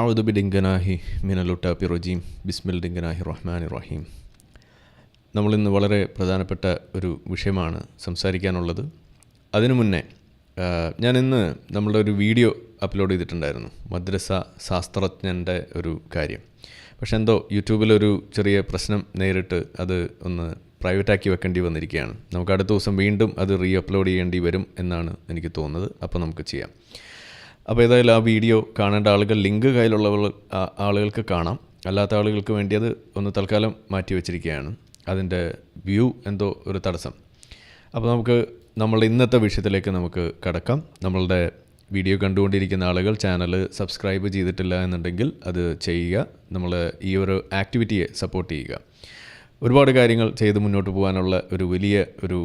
അഊദു ബിദിൻഗനാഹി മിനലുട്ടാപ്പി റജീം ബിസ്മിൽദിൻഗനാഹി റഹ്മാനി റഹീം. നമ്മളിന്ന് വളരെ പ്രധാനപ്പെട്ട ഒരു വിഷയമാണ് സംസാരിക്കാനുള്ളത്. അതിനു മുന്നേ ഞാനിന്ന് നമ്മളുടെ ഒരു വീഡിയോ അപ്ലോഡ് ചെയ്തിട്ടുണ്ടായിരുന്നു, മദ്രസ ശാസ്ത്രജ്ഞൻ്റെ ഒരു കാര്യം. പക്ഷെ എന്തോ യൂട്യൂബിലൊരു ചെറിയ പ്രശ്നം നേരിട്ട് അത് ഒന്ന് പ്രൈവറ്റാക്കി വെക്കേണ്ടി വന്നിരിക്കുകയാണ്. നമുക്ക് അടുത്ത ദിവസം വീണ്ടും അത് റീ അപ്ലോഡ് ചെയ്യേണ്ടി വരും എന്നാണ് എനിക്ക് തോന്നുന്നത്. അപ്പോൾ നമുക്ക് ചെയ്യാം. അപ്പോൾ ഏതായാലും ആ വീഡിയോ കാണേണ്ട ആളുകൾ, ലിങ്ക് കയ്യിലുള്ള ആളുകൾക്ക് കാണാം, അല്ലാത്ത ആളുകൾക്ക് വേണ്ടി അത് ഒന്ന് തൽക്കാലം മാറ്റി വെച്ചിരിക്കുകയാണ്. അതിൻ്റെ വ്യൂ എന്തോ ഒരു തടസ്സം. അപ്പോൾ നമുക്ക് നമ്മളുടെ ഇന്നത്തെ വിഷയത്തിലേക്ക് നമുക്ക് കടക്കാം. നമ്മളുടെ വീഡിയോ കണ്ടുകൊണ്ടിരിക്കുന്ന ആളുകൾ ചാനൽ സബ്സ്ക്രൈബ് ചെയ്തിട്ടില്ല എന്നുണ്ടെങ്കിൽ അത് ചെയ്യുക. നമ്മൾ ഈ ഒരു ആക്ടിവിറ്റിയെ സപ്പോർട്ട് ചെയ്യുക. ഒരുപാട് കാര്യങ്ങൾ ചെയ്ത് മുന്നോട്ട് പോകാനുള്ള ഒരു വലിയ ഒരു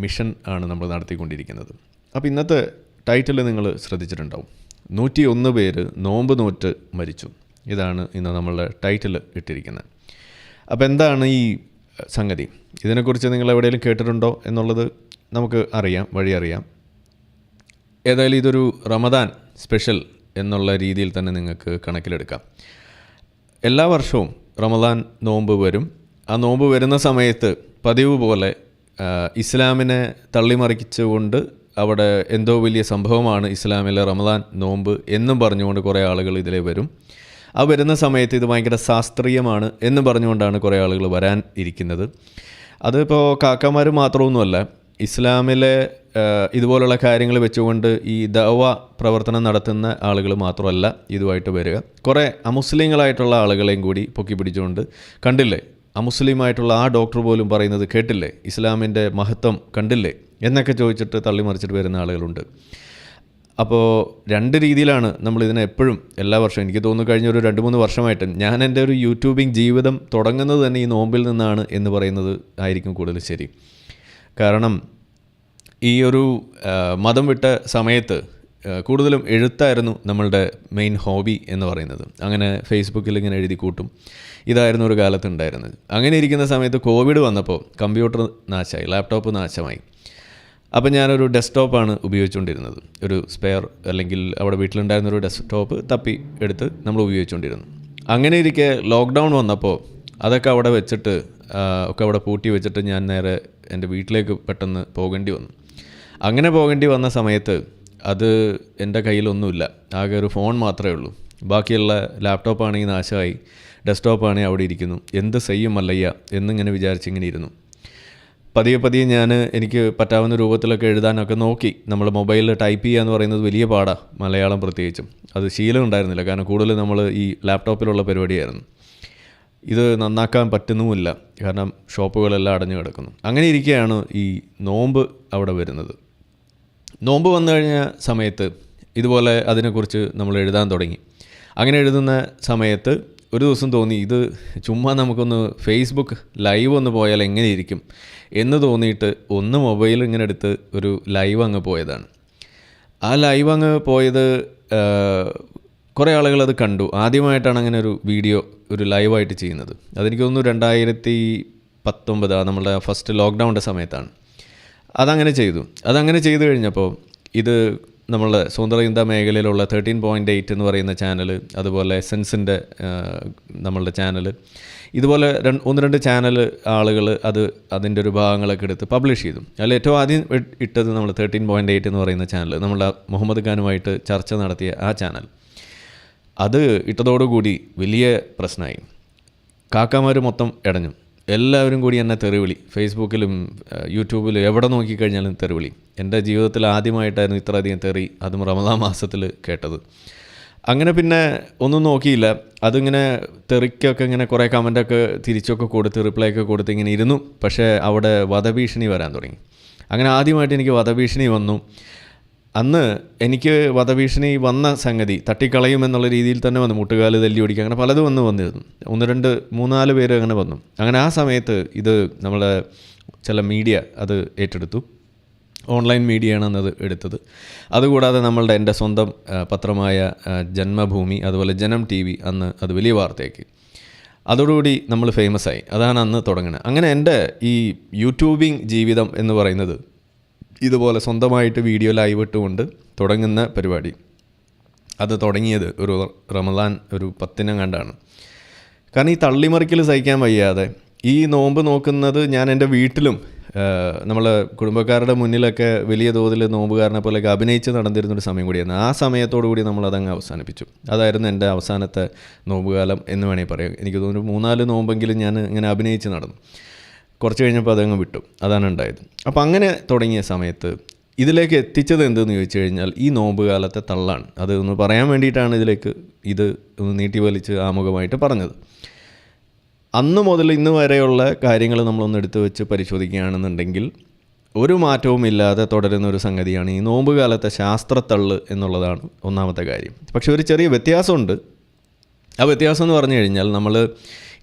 മിഷൻ ആണ് നമ്മൾ നടത്തിക്കൊണ്ടിരിക്കുന്നത്. അപ്പോൾ ഇന്നത്തെ ടൈറ്റിൽ നിങ്ങൾ ശ്രദ്ധിച്ചിട്ടുണ്ടാവും, 101 പേര് നോമ്പ് നോറ്റ് മരിച്ചു. ഇതാണ് ഇന്ന് നമ്മളുടെ ടൈറ്റിൽ ഇട്ടിരിക്കുന്നത്. അപ്പോൾ എന്താണ് ഈ സംഗതി? ഇതിനെക്കുറിച്ച് നിങ്ങൾ എവിടെയെങ്കിലും കേട്ടിട്ടുണ്ടോ എന്നുള്ളത് നമുക്ക് വഴി അറിയാം. ഏതായാലും ഇതൊരു റമദാൻ സ്പെഷ്യൽ എന്നുള്ള രീതിയിൽ തന്നെ നിങ്ങൾക്ക് കണക്കിലെടുക്കാം. എല്ലാ വർഷവും റമദാൻ നോമ്പ് വരും. ആ നോമ്പ് വരുന്ന സമയത്ത് പതിവ് പോലെ ഇസ്ലാമിനെ തള്ളിമറിച്ചുകൊണ്ട് അവിടെ എന്തോ വലിയ സംഭവമാണ് ഇസ്ലാമിലെ റമദാൻ നോമ്പ് എന്നും പറഞ്ഞുകൊണ്ട് കുറേ ആളുകൾ ഇതിലേ വരും. ആ വരുന്ന സമയത്ത് ഇത് ഭയങ്കര ശാസ്ത്രീയമാണ് എന്ന് പറഞ്ഞുകൊണ്ടാണ് കുറേ ആളുകൾ വരാൻ ഇരിക്കുന്നത്. അതിപ്പോൾ കാക്കമാർ മാത്രമൊന്നുമല്ല, ഇസ്ലാമിലെ ഇതുപോലുള്ള കാര്യങ്ങൾ വെച്ചുകൊണ്ട് ഈ ദഅവ പ്രവർത്തനം നടത്തുന്ന ആളുകൾ മാത്രമല്ല ഇതുമായിട്ട് വരിക. കുറേ അമുസ്ലിങ്ങളായിട്ടുള്ള ആളുകളെയും കൂടി പൊക്കി പിടിച്ചുകൊണ്ട്, കണ്ടില്ലേ അമുസ്ലിമായിട്ടുള്ള ആ ഡോക്ടർ പോലും പറയുന്നത് കേട്ടില്ലേ, ഇസ്ലാമിൻ്റെ മഹത്വം കണ്ടില്ലേ എന്നൊക്കെ ചോദിച്ചിട്ട് തള്ളിമറിച്ചിട്ട് വരുന്ന ആളുകളുണ്ട്. അപ്പോൾ രണ്ട് രീതിയിലാണ് നമ്മളിതിനെ എപ്പോഴും എല്ലാ വർഷവും, എനിക്ക് തോന്നുന്നു കഴിഞ്ഞ ഒരു 2-3 വർഷമായിട്ട് ഞാൻ എൻ്റെ ഒരു യൂട്യൂബിങ് ജീവിതം തുടങ്ങുന്നത് തന്നെ ഈ നോമ്പിൽ നിന്നാണ് എന്ന് പറയുന്നത് ആയിരിക്കും കൂടുതൽ ശരി. കാരണം ഈ ഒരു മതം വിട്ട സമയത്ത് കൂടുതലും എഴുത്തായിരുന്നു നമ്മളുടെ മെയിൻ ഹോബി എന്ന് പറയുന്നത്. അങ്ങനെ ഫേസ്ബുക്കിൽ ഇങ്ങനെ എഴുതി കൂട്ടും, ഇതായിരുന്നു ഒരു കാലത്ത് ഉണ്ടായിരുന്നത്. അങ്ങനെ ഇരിക്കുന്ന സമയത്ത് കോവിഡ് വന്നപ്പോൾ കമ്പ്യൂട്ടർ നാശമായി, ലാപ്ടോപ്പ് നാശമായി. അപ്പോൾ ഞാനൊരു ഡെസ്ക്ടോപ്പാണ് ഉപയോഗിച്ചുകൊണ്ടിരുന്നത്. ഒരു സ്പെയർ അല്ലെങ്കിൽ അവിടെ വീട്ടിലുണ്ടായിരുന്നൊരു ഡെസ്ക്ടോപ്പ് തപ്പി എടുത്ത് നമ്മൾ ഉപയോഗിച്ചുകൊണ്ടിരുന്നു. അങ്ങനെ ഇരിക്കെ ലോക്ക്ഡൗൺ വന്നപ്പോൾ അതൊക്കെ അവിടെ വെച്ചിട്ട് ഒക്കെ അവിടെ പൂട്ടി വെച്ചിട്ട് ഞാൻ നേരെ എൻ്റെ വീട്ടിലേക്ക് പെട്ടെന്ന് പോകേണ്ടി വന്നു. അങ്ങനെ പോകേണ്ടി വന്ന സമയത്ത് അത് എൻ്റെ കയ്യിലൊന്നുമില്ല, ആകെ ഒരു ഫോൺ മാത്രമേ ഉള്ളൂ. ബാക്കിയുള്ള ലാപ്ടോപ്പാണെങ്കിൽ നാശമായി, ഡെസ്ക്ടോപ്പാണെങ്കിൽ അവിടെ ഇരിക്കുന്നു. എന്ത് ചെയ്യും മല്ലയ്യ എന്നിങ്ങനെ വിചാരിച്ചിങ്ങനെ ഇരുന്നു. പതിയെ എനിക്ക് പറ്റാവുന്ന രൂപത്തിലൊക്കെ എഴുതാനൊക്കെ നോക്കി. നമ്മൾ മൊബൈലിൽ ടൈപ്പ് ചെയ്യുക എന്ന് പറയുന്നത് വലിയ പാടാണ്, മലയാളം പ്രത്യേകിച്ചും. അത് ശീലം ഉണ്ടായിരുന്നില്ല, കാരണം കൂടുതൽ നമ്മൾ ഈ ലാപ്ടോപ്പിലുള്ള പരിപാടിയായിരുന്നു. ഇത് നന്നാക്കാൻ പറ്റുന്നുമില്ല, കാരണം ഷോപ്പുകളെല്ലാം അടഞ്ഞു കിടക്കുന്നു. അങ്ങനെ ഇരിക്കുകയാണ് ഈ നോമ്പ് അവിടെ വരുന്നത്. നോമ്പ് വന്നു കഴിഞ്ഞ സമയത്ത് ഇതുപോലെ അതിനെക്കുറിച്ച് നമ്മൾ എഴുതാൻ തുടങ്ങി. അങ്ങനെ എഴുതുന്ന സമയത്ത് ഒരു ദിവസം തോന്നി, ഇത് ചുമ്മാ നമുക്കൊന്ന് ഫേസ്ബുക്ക് ലൈവ് ഒന്ന് പോയാൽ എങ്ങനെ ഇരിക്കും എന്ന് തോന്നിയിട്ട് ഒന്ന് മൊബൈൽ ഇങ്ങനെ എടുത്ത് ഒരു ലൈവ് അങ്ങ് പോയതാണ്. ആ ലൈവ് അങ്ങ് പോയത് കുറേ ആളുകൾ അത് കണ്ടു. ആദ്യമായിട്ടാണ് അങ്ങനെ ഒരു വീഡിയോ ഒരു ലൈവായിട്ട് ചെയ്യുന്നത്. അതെനിക്ക് തോന്നുന്നു 2019 നമ്മളുടെ ഫസ്റ്റ് ലോക്ക്ഡൗണിൻ്റെ സമയത്താണ് അതങ്ങനെ ചെയ്തു കഴിഞ്ഞപ്പോൾ ഇത് നമ്മളുടെ സ്വന്തം ചിന്താ മേഖലയിലുള്ള 13.8 എന്ന് പറയുന്ന ചാനൽ, അതുപോലെ സെൻസിൻ്റെ നമ്മളുടെ ചാനൽ, ഇതുപോലെ 1-2 ചാനൽ ആളുകൾ അതിൻ്റെ ഒരു ഭാഗങ്ങളൊക്കെ എടുത്ത് പബ്ലിഷ് ചെയ്തു. അതിൽ ഏറ്റവും ആദ്യം ഇട്ടത് നമ്മൾ 13.8 എന്ന് പറയുന്ന ചാനൽ, നമ്മളുടെ മുഹമ്മദ് ഖാനുമായിട്ട് ചർച്ച നടത്തിയ ആ ചാനൽ. അത് ഇട്ടതോടുകൂടി വലിയ പ്രശ്നമായി. കാക്കാമാർ മൊത്തം ഇടഞ്ഞു. എല്ലാവരും കൂടി എന്നെ തെറിവിളി, ഫേസ്ബുക്കിലും യൂട്യൂബിലും എവിടെ നോക്കിക്കഴിഞ്ഞാലും തെറിവിളി. എൻ്റെ ജീവിതത്തിൽ ആദ്യമായിട്ടായിരുന്നു ഇത്രയധികം തെറി, അതും റമദാൻ മാസത്തിൽ കേട്ടത്. അങ്ങനെ പിന്നെ ഒന്നും നോക്കിയില്ല. അതിങ്ങനെ തെറിക്കൊക്കെ ഇങ്ങനെ കുറേ കമൻറ്റൊക്കെ തിരിച്ചൊക്കെ കൊടുത്ത് റിപ്ലൈ ഒക്കെ കൊടുത്ത് ഇങ്ങനെ ഇരുന്നു. പക്ഷേ അവിടെ വധഭീഷണി വരാൻ തുടങ്ങി. അങ്ങനെ ആദ്യമായിട്ട് എനിക്ക് വധഭീഷണി വന്നു. അന്ന് എനിക്ക് വധഭീഷണി വന്ന സംഗതി തട്ടിക്കളയുമെന്നുള്ള രീതിയിൽ തന്നെ വന്നു. മുട്ടുകാല് തല്ലി ഓടിക്കുക, അങ്ങനെ പലതും വന്നിരുന്നു. 1-2-3-4 പേര് അങ്ങനെ വന്നു. അങ്ങനെ ആ സമയത്ത് ഇത് നമ്മളെ ചില മീഡിയ അത് ഏറ്റെടുത്തു. ഓൺലൈൻ മീഡിയയാണ് അന്നത് എടുത്തത്. അതുകൂടാതെ എൻ്റെ സ്വന്തം പത്രമായ ജന്മഭൂമി, അതുപോലെ ജനം TV അന്ന് അത് വലിയ വാർത്തയാക്കി. അതോടുകൂടി നമ്മൾ ഫേമസ് ആയി. അതാണ് അന്ന് തുടങ്ങുന്നത്. അങ്ങനെ എൻ്റെ ഈ യൂട്യൂബിങ് ജീവിതം എന്ന് പറയുന്നത് ഇതുപോലെ സ്വന്തമായിട്ട് വീഡിയോ ലൈവ് ഇട്ടുകൊണ്ട് തുടങ്ങുന്ന പരിപാടി. അത് തുടങ്ങിയത് ഒരു റമദാൻ ഒരു 10 കണ്ടാണ്. കാരണം ഈ തള്ളിമറിക്കൽ സഹിക്കാൻ വയ്യാതെ ഈ നോമ്പ് നോക്കുന്നത് ഞാൻ എൻ്റെ വീട്ടിലും നമ്മളെ കുടുംബക്കാരുടെ മുന്നിലൊക്കെ വലിയ തോതിൽ നോമ്പുകാരനെ പോലെയൊക്കെ അഭിനയിച്ച് നടന്നിരുന്നൊരു സമയം കൂടിയായിരുന്നു. ആ സമയത്തോടു കൂടി നമ്മളതങ്ങ് അവസാനിപ്പിച്ചു. അതായിരുന്നു എൻ്റെ അവസാനത്തെ നോമ്പുകാലം എന്ന് വേണമെങ്കിൽ പറയാം. എനിക്ക് തോന്നുന്നു 3-4 നോമ്പെങ്കിലും ഞാൻ ഇങ്ങനെ അഭിനയിച്ച് നടന്നു. കുറച്ച് കഴിഞ്ഞപ്പോൾ അതങ്ങ് വിട്ടു. അതാണ് ഉണ്ടായത്. അപ്പോൾ അങ്ങനെ തുടങ്ങിയ സമയത്ത് ഇതിലേക്ക് എത്തിച്ചത് എന്തെന്ന് ചോദിച്ചു കഴിഞ്ഞാൽ ഈ നോമ്പ് കാലത്തെ തള്ളാണ്. അത് ഒന്ന് പറയാൻ വേണ്ടിയിട്ടാണ് ഇതിലേക്ക് ഇത് ഒന്ന് നീട്ടി വലിച്ച് ആമുഖമായിട്ട് പറഞ്ഞത്. അന്ന് മുതൽ ഇന്ന് വരെയുള്ള കാര്യങ്ങൾ നമ്മളൊന്ന് എടുത്തു വെച്ച് പരിശോധിക്കുകയാണെന്നുണ്ടെങ്കിൽ ഒരു മാറ്റവും ഇല്ലാതെ തുടരുന്ന ഒരു സംഗതിയാണ് ഈ നോമ്പ് കാലത്തെ ശാസ്ത്രത്തള്ള് എന്നുള്ളതാണ് ഒന്നാമത്തെ കാര്യം. പക്ഷേ ഒരു ചെറിയ വ്യത്യാസമുണ്ട്. ആ വ്യത്യാസം എന്ന് പറഞ്ഞു കഴിഞ്ഞാൽ നമ്മൾ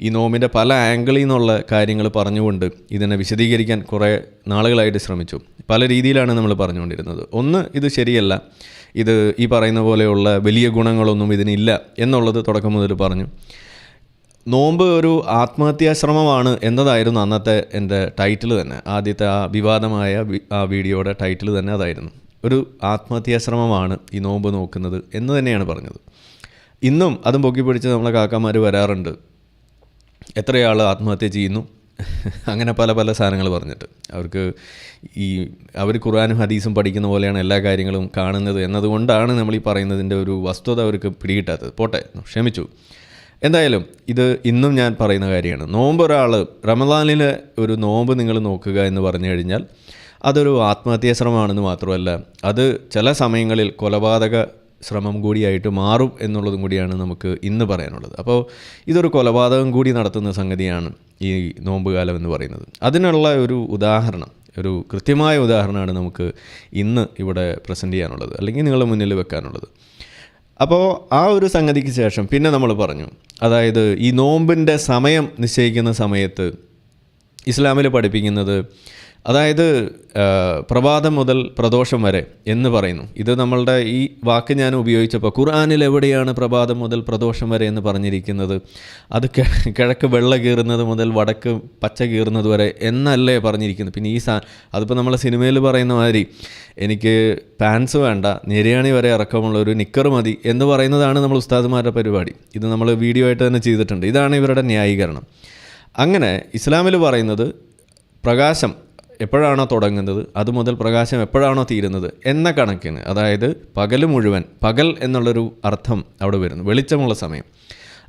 ഈ നോമ്പിൻ്റെ പല ആംഗിളിൽ നിന്നുള്ള കാര്യങ്ങൾ പറഞ്ഞുകൊണ്ട് ഇതിനെ വിശദീകരിക്കാൻ കുറേ നാളുകളായിട്ട് ശ്രമിച്ചു. പല രീതിയിലാണ് നമ്മൾ പറഞ്ഞുകൊണ്ടിരുന്നത്. ഒന്ന്, ഇത് ശരിയല്ല, ഇത് ഈ പറയുന്ന പോലെയുള്ള വലിയ ഗുണങ്ങളൊന്നും ഇതിനില്ല എന്നുള്ളത് തുടക്കം മുതൽ പറഞ്ഞു. നോമ്പ് ഒരു ആത്മഹത്യാശ്രമമാണ് എന്നതായിരുന്നു അന്നത്തെ എൻ്റെ ടൈറ്റിൽ തന്നെ. ആദ്യത്തെ ആ വിവാദമായ ആ വീഡിയോയുടെ ടൈറ്റിൽ തന്നെ അതായിരുന്നു. ഒരു ആത്മഹത്യാശ്രമമാണ് ഈ നോമ്പ് നോക്കുന്നത് എന്ന് തന്നെയാണ് പറഞ്ഞത്. ഇന്നും അതും പൊക്കി പിടിച്ച് നമ്മളെ കാക്കമാർ വരാറുണ്ട്. എത്രയാൾ ആത്മഹത്യ ചെയ്യുന്നു, അങ്ങനെ പല പല സാധനങ്ങൾ പറഞ്ഞിട്ട്. അവർ ഖുർആനും ഹദീസും പഠിക്കുന്ന പോലെയാണ് എല്ലാ കാര്യങ്ങളും കാണുന്നത് എന്നതുകൊണ്ടാണ് നമ്മൾ ഈ പറയുന്നതിൻ്റെ ഒരു വസ്തുത അവർക്ക് പിടികിട്ടാത്തത്. പോട്ടെ, ക്ഷമിച്ചു. എന്തായാലും ഇത് ഇന്നും ഞാൻ പറയുന്ന കാര്യമാണ്. നോമ്പ് ഒരാൾ റമദാനിലെ ഒരു നോമ്പ് നിങ്ങൾ നോക്കുക എന്ന് പറഞ്ഞു കഴിഞ്ഞാൽ അതൊരു ആത്മഹത്യാശ്രമമാണെന്ന് മാത്രമല്ല, അത് ചില സമയങ്ങളിൽ കൊലപാതക ശ്രമം കൂടിയായിട്ട് മാറും എന്നുള്ളതും കൂടിയാണ് നമുക്ക് ഇന്ന് പറയാനുള്ളത്. അപ്പോൾ ഇതൊരു കൊലപാതകം കൂടി നടത്തുന്ന സംഗതിയാണ് ഈ നോമ്പ് കാലം എന്ന് പറയുന്നത്. അതിനുള്ള ഒരു ഉദാഹരണം, ഒരു കൃത്യമായ ഉദാഹരണമാണ് നമുക്ക് ഇന്ന് ഇവിടെ പ്രസൻറ്റ് ചെയ്യാനുള്ളത്, അല്ലെങ്കിൽ നിങ്ങളുടെ മുന്നിൽ വെക്കാനുള്ളത്. അപ്പോൾ ആ ഒരു സംഗതിക്ക് ശേഷം പിന്നെ നമ്മൾ പറഞ്ഞു, അതായത് ഈ നോമ്പിൻ്റെ സമയം നിശ്ചയിക്കുന്ന സമയത്ത് ഇസ്ലാമിൽ പഠിപ്പിക്കുന്നത്, അതായത് പ്രഭാതം മുതൽ പ്രദോഷം വരെ എന്ന് പറയുന്നു. ഇത് നമ്മളുടെ ഈ വാക്ക് ഞാൻ ഉപയോഗിച്ചപ്പോൾ ഖുർആനിൽ എവിടെയാണ് പ്രഭാതം മുതൽ പ്രദോഷം വരെ എന്ന് പറഞ്ഞിരിക്കുന്നത്? അത് കിഴക്ക് വെള്ള കീറുന്നത് മുതൽ വടക്ക് പച്ച കീറുന്നത് വരെ എന്നല്ലേ പറഞ്ഞിരിക്കുന്നത്? പിന്നെ അതിപ്പോൾ നമ്മളെ സിനിമയിൽ പറയുന്ന മാതിരി എനിക്ക് പാൻസ് വേണ്ട, നിര്യാണി വരെ ഇറക്കമുള്ള ഒരു നിക്കർ മതി എന്ന് പറയുന്നതാണ് നമ്മൾ ഉസ്താദുമാരുടെ പരിപാടി. ഇത് നമ്മൾ വീഡിയോ ആയിട്ട് തന്നെ ചെയ്തിട്ടുണ്ട്. ഇതാണ് ഇവരുടെ ന്യായീകരണം. അങ്ങനെ ഇസ്ലാമിൽ പറയുന്നത് പ്രകാശം എപ്പോഴാണോ തുടങ്ങുന്നത് അതുമുതൽ പ്രകാശം എപ്പോഴാണോ തീരുന്നത് എന്ന കണക്കിന്, അതായത് പകൽ മുഴുവൻ, പകൽ എന്നുള്ളൊരു അർത്ഥം അവിടെ വരുന്നു, വെളിച്ചമുള്ള സമയം.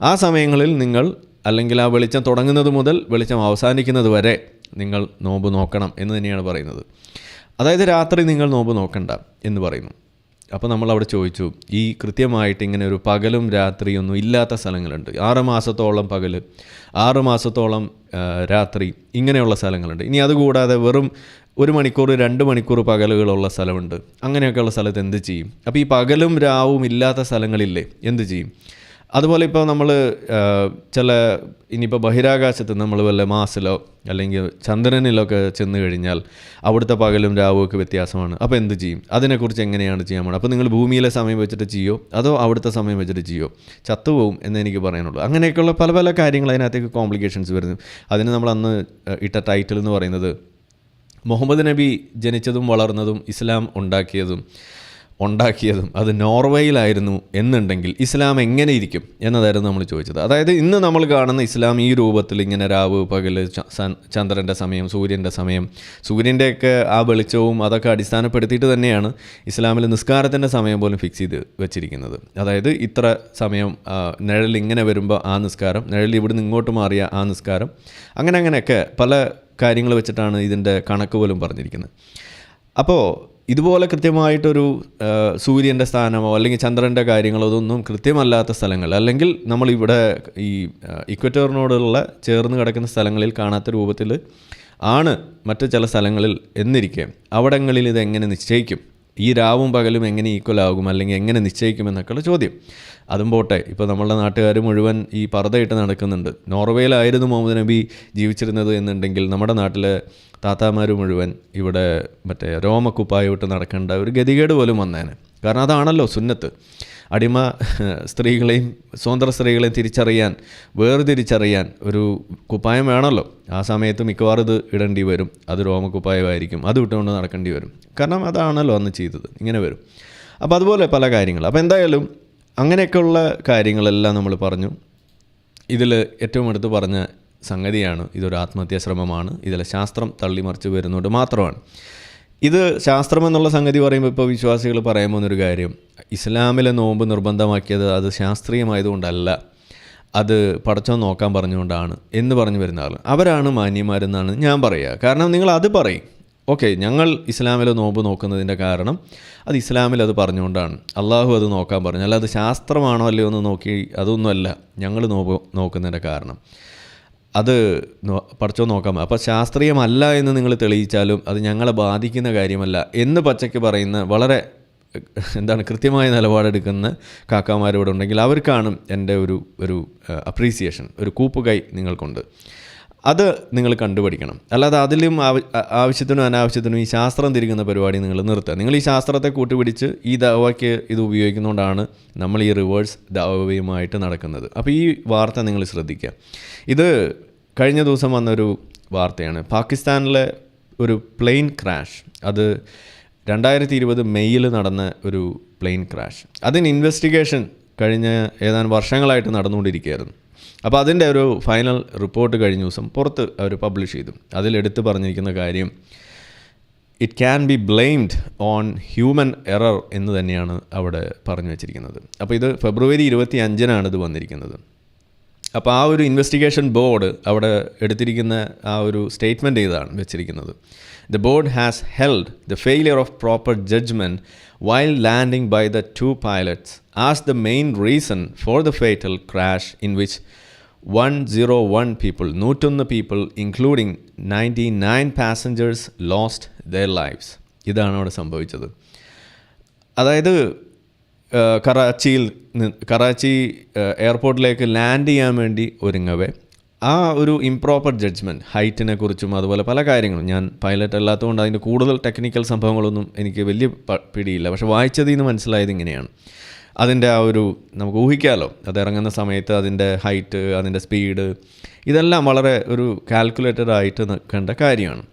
ആ സമയങ്ങളിൽ നിങ്ങൾ, അല്ലെങ്കിൽ ആ വെളിച്ചം തുടങ്ങുന്നത് മുതൽ വെളിച്ചം അവസാനിക്കുന്നത് വരെ നിങ്ങൾ നോമ്പ് നോക്കണം എന്ന് തന്നെയാണ് പറയുന്നത്. അതായത് രാത്രി നിങ്ങൾ നോമ്പ് നോക്കണ്ട എന്ന് പറയുന്നു. അപ്പോൾ നമ്മളവിടെ ചോദിച്ചു, ഈ കൃത്യമായിട്ട് ഇങ്ങനെ ഒരു പകലും രാത്രിയൊന്നും ഇല്ലാത്ത സ്ഥലങ്ങളുണ്ട്. 6 മാസത്തോളം പകൽ, 6 മാസത്തോളം രാത്രി, ഇങ്ങനെയുള്ള സ്ഥലങ്ങളുണ്ട്. ഇനി അതുകൂടാതെ വെറും 1 മണിക്കൂർ 2 മണിക്കൂർ പകലുകളുള്ള സ്ഥലമുണ്ട്. അങ്ങനെയൊക്കെയുള്ള സ്ഥലത്ത് എന്ത് ചെയ്യും? അപ്പോൾ ഈ പകലും രാവും ഇല്ലാത്ത സ്ഥലങ്ങളില്ലേ, എന്ത് ചെയ്യും? അതുപോലെ ഇപ്പോൾ നമ്മൾ ഇനിയിപ്പോൾ ബഹിരാകാശത്ത് നമ്മൾ വല്ല മാസിലോ അല്ലെങ്കിൽ ചന്ദ്രനിലൊക്കെ ചെന്ന് കഴിഞ്ഞാൽ അവിടുത്തെ പകലും രാവും ഒക്കെ വ്യത്യാസമാണ്. അപ്പോൾ എന്ത് ചെയ്യും? അതിനെക്കുറിച്ച് എങ്ങനെയാണ് ചെയ്യാൻ പോകണം? അപ്പോൾ നിങ്ങൾ ഭൂമിയിലെ സമയം വെച്ചിട്ട് ചെയ്യോ അതോ അവിടുത്തെ സമയം വെച്ചിട്ട് ചെയ്യോ? ചത്തുപോകും എന്ന് എനിക്ക് പറയാനുള്ളൂ. അങ്ങനെയൊക്കെയുള്ള പല പല കാര്യങ്ങൾ അതിനകത്തേക്ക് കോംപ്ലിക്കേഷൻസ് വരുന്നു. അതിന് നമ്മൾ അന്ന് ഇട്ട ടൈറ്റിൽ എന്ന് പറയുന്നത് മുഹമ്മദ് നബി ജനിച്ചതും വളർന്നതും ഇസ്ലാം ഉണ്ടാക്കിയതും അത് നോർവേയിലായിരുന്നു എന്നുണ്ടെങ്കിൽ ഇസ്ലാം എങ്ങനെ ഇരിക്കും എന്നതായിരുന്നു നമ്മൾ ചോദിച്ചത്. അതായത് ഇന്ന് നമ്മൾ കാണുന്ന ഇസ്ലാം ഈ രൂപത്തിൽ ഇങ്ങനെ രാവ് പകൽ, ചന്ദ്രൻ്റെ സമയം, സൂര്യൻ്റെ സമയം, സൂര്യൻ്റെയൊക്കെ ആ വെളിച്ചവും അതൊക്കെ അടിസ്ഥാനപ്പെടുത്തിയിട്ട് തന്നെയാണ് ഇസ്ലാമിൽ നിസ്കാരത്തിൻ്റെ സമയം പോലും ഫിക്സ് ചെയ്ത് വെച്ചിരിക്കുന്നത്. അതായത് ഇത്ര സമയം നിഴൽ ഇങ്ങനെ വരുമ്പോൾ ആ നിസ്കാരം, നിഴൽ ഇവിടുന്ന് ഇങ്ങോട്ട് മാറിയ ആ നിസ്കാരം, അങ്ങനെയൊക്കെ പല കാര്യങ്ങൾ വെച്ചിട്ടാണ് ഇതിൻ്റെ കണക്ക് പോലും പറഞ്ഞിരിക്കുന്നത്. അപ്പോൾ ഇതുപോലെ കൃത്യമായിട്ടൊരു സൂര്യൻ്റെ സ്ഥാനമോ അല്ലെങ്കിൽ ചന്ദ്രൻ്റെ കാര്യങ്ങളോ അതൊന്നും കൃത്യമല്ലാത്ത സ്ഥലങ്ങൾ, അല്ലെങ്കിൽ നമ്മളിവിടെ ഈ ഇക്വറ്റോറിനോടുള്ള ചേർന്ന് കിടക്കുന്ന സ്ഥലങ്ങളിൽ കാണാത്ത രൂപത്തിൽ ആണ് മറ്റ് ചില സ്ഥലങ്ങളിൽ എന്നിരിക്കെ അവിടങ്ങളിൽ ഇതെങ്ങനെ നിശ്ചയിക്കും? ഈ രാവും പകലും എങ്ങനെ ഈക്വൽ ആകും, അല്ലെങ്കിൽ എങ്ങനെ നിശ്ചയിക്കും എന്നൊക്കെയുള്ള ചോദ്യം. അതും പോട്ടെ, ഇപ്പോൾ നമ്മളുടെ നാട്ടുകാർ മുഴുവൻ ഈ പർദ്ദയിട്ട് നടക്കുന്നുണ്ട്. നോർവേയിലായിരുന്നു മുഹമ്മദ് നബി ജീവിച്ചിരുന്നത് എന്നുണ്ടെങ്കിൽ നമ്മുടെ നാട്ടിലെ താത്താമാർ മുഴുവൻ ഇവിടെ മറ്റേ രോമക്കുപ്പായിട്ട് നടക്കേണ്ട ഒരു ഗതികേട് പോലും വന്നേനെ. കാരണം അതാണല്ലോ സുന്നത്ത്. അടിമ സ്ത്രീകളെയും സ്വതന്ത്ര സ്ത്രീകളെയും വേർതിരിച്ചറിയാൻ ഒരു കുപ്പായം വേണമല്ലോ. ആ സമയത്ത് മിക്കവാറും ഇത് ഇടേണ്ടി വരും. അത് രോമക്കുപ്പായമായിരിക്കും, അത് ഇട്ടുകൊണ്ട് നടക്കേണ്ടി വരും. കാരണം അതാണല്ലോ അന്ന് ചെയ്തത്. ഇങ്ങനെ വരും. അപ്പോൾ അതുപോലെ പല കാര്യങ്ങൾ. അപ്പോൾ എന്തായാലും അങ്ങനെയൊക്കെയുള്ള കാര്യങ്ങളെല്ലാം നമ്മൾ പറഞ്ഞു. ഇതിൽ ഏറ്റവും അടുത്ത് പറഞ്ഞ സംഗതിയാണ് ഇതൊരു ആത്മഹത്യാ ശ്രമമാണ്, ഇതിലെ ശാസ്ത്രം തള്ളിമറിച്ച് വരുന്നുണ്ട് മാത്രമാണ്. ഇത് ശാസ്ത്രം എന്നുള്ള സംഗതി പറയുമ്പോൾ ഇപ്പോൾ വിശ്വാസികൾ പറയാൻ പോകുന്നൊരു കാര്യം, ഇസ്ലാമിലെ നോമ്പ് നിർബന്ധമാക്കിയത് അത് ശാസ്ത്രീയമായതുകൊണ്ടല്ല, അത് പടച്ചോൻ നോക്കാൻ പറഞ്ഞുകൊണ്ടാണ് എന്ന് പറഞ്ഞു വരുന്ന ആൾ, അവരാണ് മാന്യന്മാരെന്നാണ് ഞാൻ പറയുക. കാരണം നിങ്ങൾ അത് പറയും, ഓക്കെ ഞങ്ങൾ ഇസ്ലാമിലെ നോമ്പ് നോക്കുന്നതിൻ്റെ കാരണം അത് ഇസ്ലാമിൽ അത് പറഞ്ഞുകൊണ്ടാണ്, അള്ളാഹു അത് നോക്കാൻ പറഞ്ഞു, അല്ല അത് ശാസ്ത്രമാണോ അല്ലയോ എന്ന് നോക്കി അതൊന്നുമല്ല ഞങ്ങൾ നോക്കുന്നതിൻ്റെ കാരണം, അത് പടച്ചോൻ നോക്കാം. അപ്പോൾ ശാസ്ത്രീയമല്ല എന്ന് നിങ്ങൾ തെളിയിച്ചാലും അത് ഞങ്ങളെ ബാധിക്കുന്ന കാര്യമല്ല എന്ന് പച്ചയ്ക്ക് പറയുന്ന വളരെ കൃത്യമായ നിലപാടെടുക്കുന്ന കാക്കാമാരിവിടെ ഉണ്ടെങ്കിൽ അവർക്കാണ് എൻ്റെ ഒരു അപ്രീസിയേഷൻ, ഒരു കൂപ്പുകൈ നിങ്ങൾക്കുണ്ട്. അത് നിങ്ങൾ കണ്ടുപിടിക്കണം. അല്ലാതെ അതിലും ആവശ്യത്തിനും അനാവശ്യത്തിനും ഈ ശാസ്ത്രം തിരിക്കുന്ന പരിപാടി നിങ്ങൾ നിർത്തുക. നിങ്ങൾ ഈ ശാസ്ത്രത്തെ കൂട്ടുപിടിച്ച് ഈ ദഅവയ്ക്ക് ഇത് ഉപയോഗിക്കുന്നതുകൊണ്ടാണ് നമ്മൾ ഈ റിവേഴ്സ് ദഅവയുമായിട്ട് നടക്കുന്നത്. അപ്പോൾ ഈ വാർത്ത നിങ്ങൾ ശ്രദ്ധിക്കുക. ഇത് കഴിഞ്ഞ ദിവസം വന്നൊരു വാർത്തയാണ്. പാകിസ്ഥാനിലെ ഒരു പ്ലെയിൻ ക്രാഷ്, അത് 2020 മെയ്യിൽ നടന്ന ഒരു പ്ലെയിൻ ക്രാഷ്. അതിന് ഇൻവെസ്റ്റിഗേഷൻ കഴിഞ്ഞ ഏതാനും വർഷങ്ങളായിട്ട് നടന്നുകൊണ്ടിരിക്കുകയായിരുന്നു. അപ്പോൾ അതിൻ്റെ ഒരു ഫൈനൽ റിപ്പോർട്ട് കഴിഞ്ഞ ദിവസം പുറത്ത് അവർ പബ്ലിഷ് ചെയ്തു. അതിലെടുത്ത് പറഞ്ഞിരിക്കുന്ന കാര്യം, it can be blamed on human error എന്ന് തന്നെയാണ് അവിടെ പറഞ്ഞു വച്ചിരിക്കുന്നത്. അപ്പോൾ ഇത് ഫെബ്രുവരി 25 ഇത് വന്നിരിക്കുന്നത്. അപ്പോൾ ആ ഒരു ഇൻവെസ്റ്റിഗേഷൻ ബോർഡ് അവിടെ എടുത്തിരിക്കുന്ന ആ ഒരു സ്റ്റേറ്റ്മെൻറ്റ് ഇതാണ് വെച്ചിരിക്കുന്നത്. The board has held the failure of proper judgment while landing by the two pilots as the main reason for the fatal crash in which 101 people including 99 passengers lost their lives. ഇതാണ് അവിടെ സംഭവിച്ചത്. അതായത് കറാച്ചി എയർപോർട്ടിലേക്ക് land ചെയ്യാൻ വേണ്ടി ഒരുങ്ങവേ ആ ഒരു improper judgement, ഹൈറ്റിനെ കുറിച്ചും അതുപോലെ പല കാര്യങ്ങളും, ഞാൻ പൈലറ്റ് അല്ലാത്തതുകൊണ്ട് അതിൻ്റെ കൂടുതൽ ടെക്നിക്കൽ സംഭവങ്ങളൊന്നും എനിക്ക് വലിയ പിടിയില്ല, പക്ഷേ വായിച്ചതിൽ നിന്ന് മനസ്സിലായത് ഇങ്ങനെയാണ്. അതിൻ്റെ ആ ഒരു നമുക്ക് ഊഹിക്കാമല്ലോ, അത് ഇറങ്ങുന്ന സമയത്ത് അതിൻ്റെ ഹൈറ്റ്, അതിൻ്റെ സ്പീഡ്, ഇതെല്ലാം വളരെ ഒരു കാൽക്കുലേറ്റഡ് ആയിട്ട് നിൽക്കേണ്ട കാര്യമാണ്.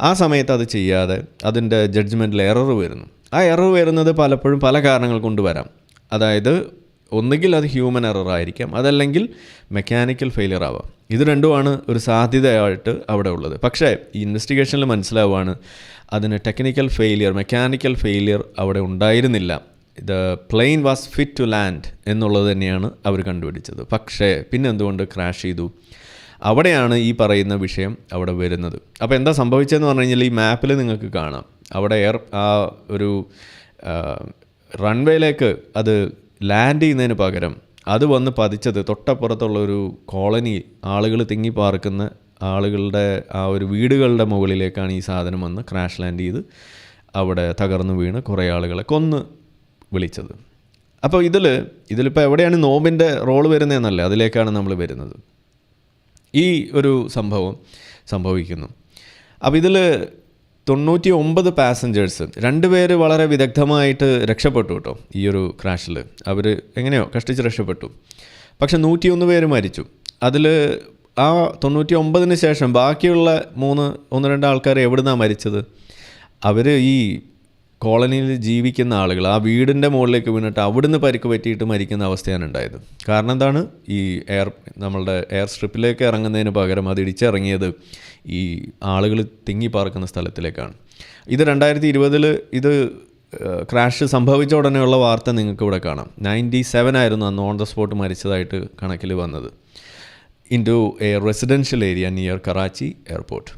ആ സമയത്ത് അത് ചെയ്യാതെ അതിൻ്റെ ജഡ്ജ്മെൻറ്റിൽ എറർ വരുന്നു. ആ എറർ വരുന്നത് പലപ്പോഴും പല കാരണങ്ങൾ കൊണ്ട് വരാം. അതായത് ഒന്നുകിൽ അത് ഹ്യൂമൻ എറർ ആയിരിക്കാം, അതല്ലെങ്കിൽ മെക്കാനിക്കൽ ഫെയിലിയർ ആവാം. ഇത് രണ്ടുമാണ് ഒരു സാധ്യതയായിട്ട് അവിടെ ഉള്ളത്. പക്ഷേ ഈ ഇൻവെസ്റ്റിഗേഷനിൽ മനസ്സിലാവുകയാണ് അതിന് മെക്കാനിക്കൽ ഫെയിലിയർ അവിടെ ഉണ്ടായിരുന്നില്ല. The plane was fit to land എന്നുള്ളത് തന്നെയാണ് അവർ കണ്ടുപിടിച്ചത്. പക്ഷേ പിന്നെ എന്തുകൊണ്ട് ക്രാഷ് ചെയ്തു? അവിടെയാണ് ഈ പറയുന്ന വിഷയം അവിടെ വരുന്നത്. അപ്പോൾ എന്താ സംഭവിച്ചതെന്ന് പറഞ്ഞു കഴിഞ്ഞാൽ ഈ മാപ്പിൽ നിങ്ങൾക്ക് കാണാം, അവിടെ ആ ഒരു റൺവേയിലേക്ക് അത് ലാൻഡ് ചെയ്യുന്നതിന് പകരം അത് വന്ന് പതിച്ചത് തൊട്ടപ്പുറത്തുള്ളൊരു കോളനി, ആളുകൾ തിങ്ങി പാർക്കുന്ന ആളുകളുടെ ആ ഒരു വീടുകളുടെ മുകളിലേക്കാണ് ഈ സാധനം വന്ന് ക്രാഷ് ലാൻഡ് ചെയ്ത് അവിടെ തകർന്നു വീണ് കുറേ ആളുകളെ കൊന്ന് വിളിച്ചത്. അപ്പോൾ ഇതിലിപ്പോൾ എവിടെയാണ് നോമ്പിൻ്റെ റോള് വരുന്നതെന്നല്ല, അതിലേക്കാണ് നമ്മൾ വരുന്നത്. ഈ ഒരു സംഭവം സംഭവിക്കുന്നു. അപ്പോൾ ഇതിൽ 99 പാസഞ്ചേഴ്സ്, 2 പേര് വളരെ വിദഗ്ധമായിട്ട് രക്ഷപ്പെട്ടു കേട്ടോ. ഈ ഒരു ക്രാഷിൽ അവർ എങ്ങനെയോ കഷ്ടിച്ച് രക്ഷപ്പെട്ടു. പക്ഷെ 101 പേര് മരിച്ചു. അതിൽ ആ 99 ശേഷം ബാക്കിയുള്ള 1-2 ആൾക്കാർ എവിടുന്നാണ് മരിച്ചത്? അവർ ഈ കോളനിയിൽ ജീവിക്കുന്ന ആളുകൾ ആ വീടിൻ്റെ മുകളിലേക്ക് വീണിട്ട് അവിടുന്ന് പരിക്ക് പറ്റിയിട്ട് മരിക്കുന്ന അവസ്ഥയാണ് ഉണ്ടായത്. കാരണം എന്താണ്? ഈ നമ്മളുടെ എയർ സ്ട്രിപ്പിലേക്ക് ഇറങ്ങുന്നതിന് പകരം അത് ഇടിച്ചിറങ്ങിയത് ഈ ആളുകൾ തിങ്ങി പാർക്കുന്ന സ്ഥലത്തിലേക്കാണ്. ഇത് 2020 ഇത് ക്രാഷ് സംഭവിച്ച ഉടനെയുള്ള വാർത്ത നിങ്ങൾക്ക് ഇവിടെ കാണാം. 97 ആയിരുന്നു അന്ന് ഓൺ ദ സ്പോട്ട് മരിച്ചതായിട്ട് കണക്കിൽ വന്നത്. Into A residential area near Karachi airport.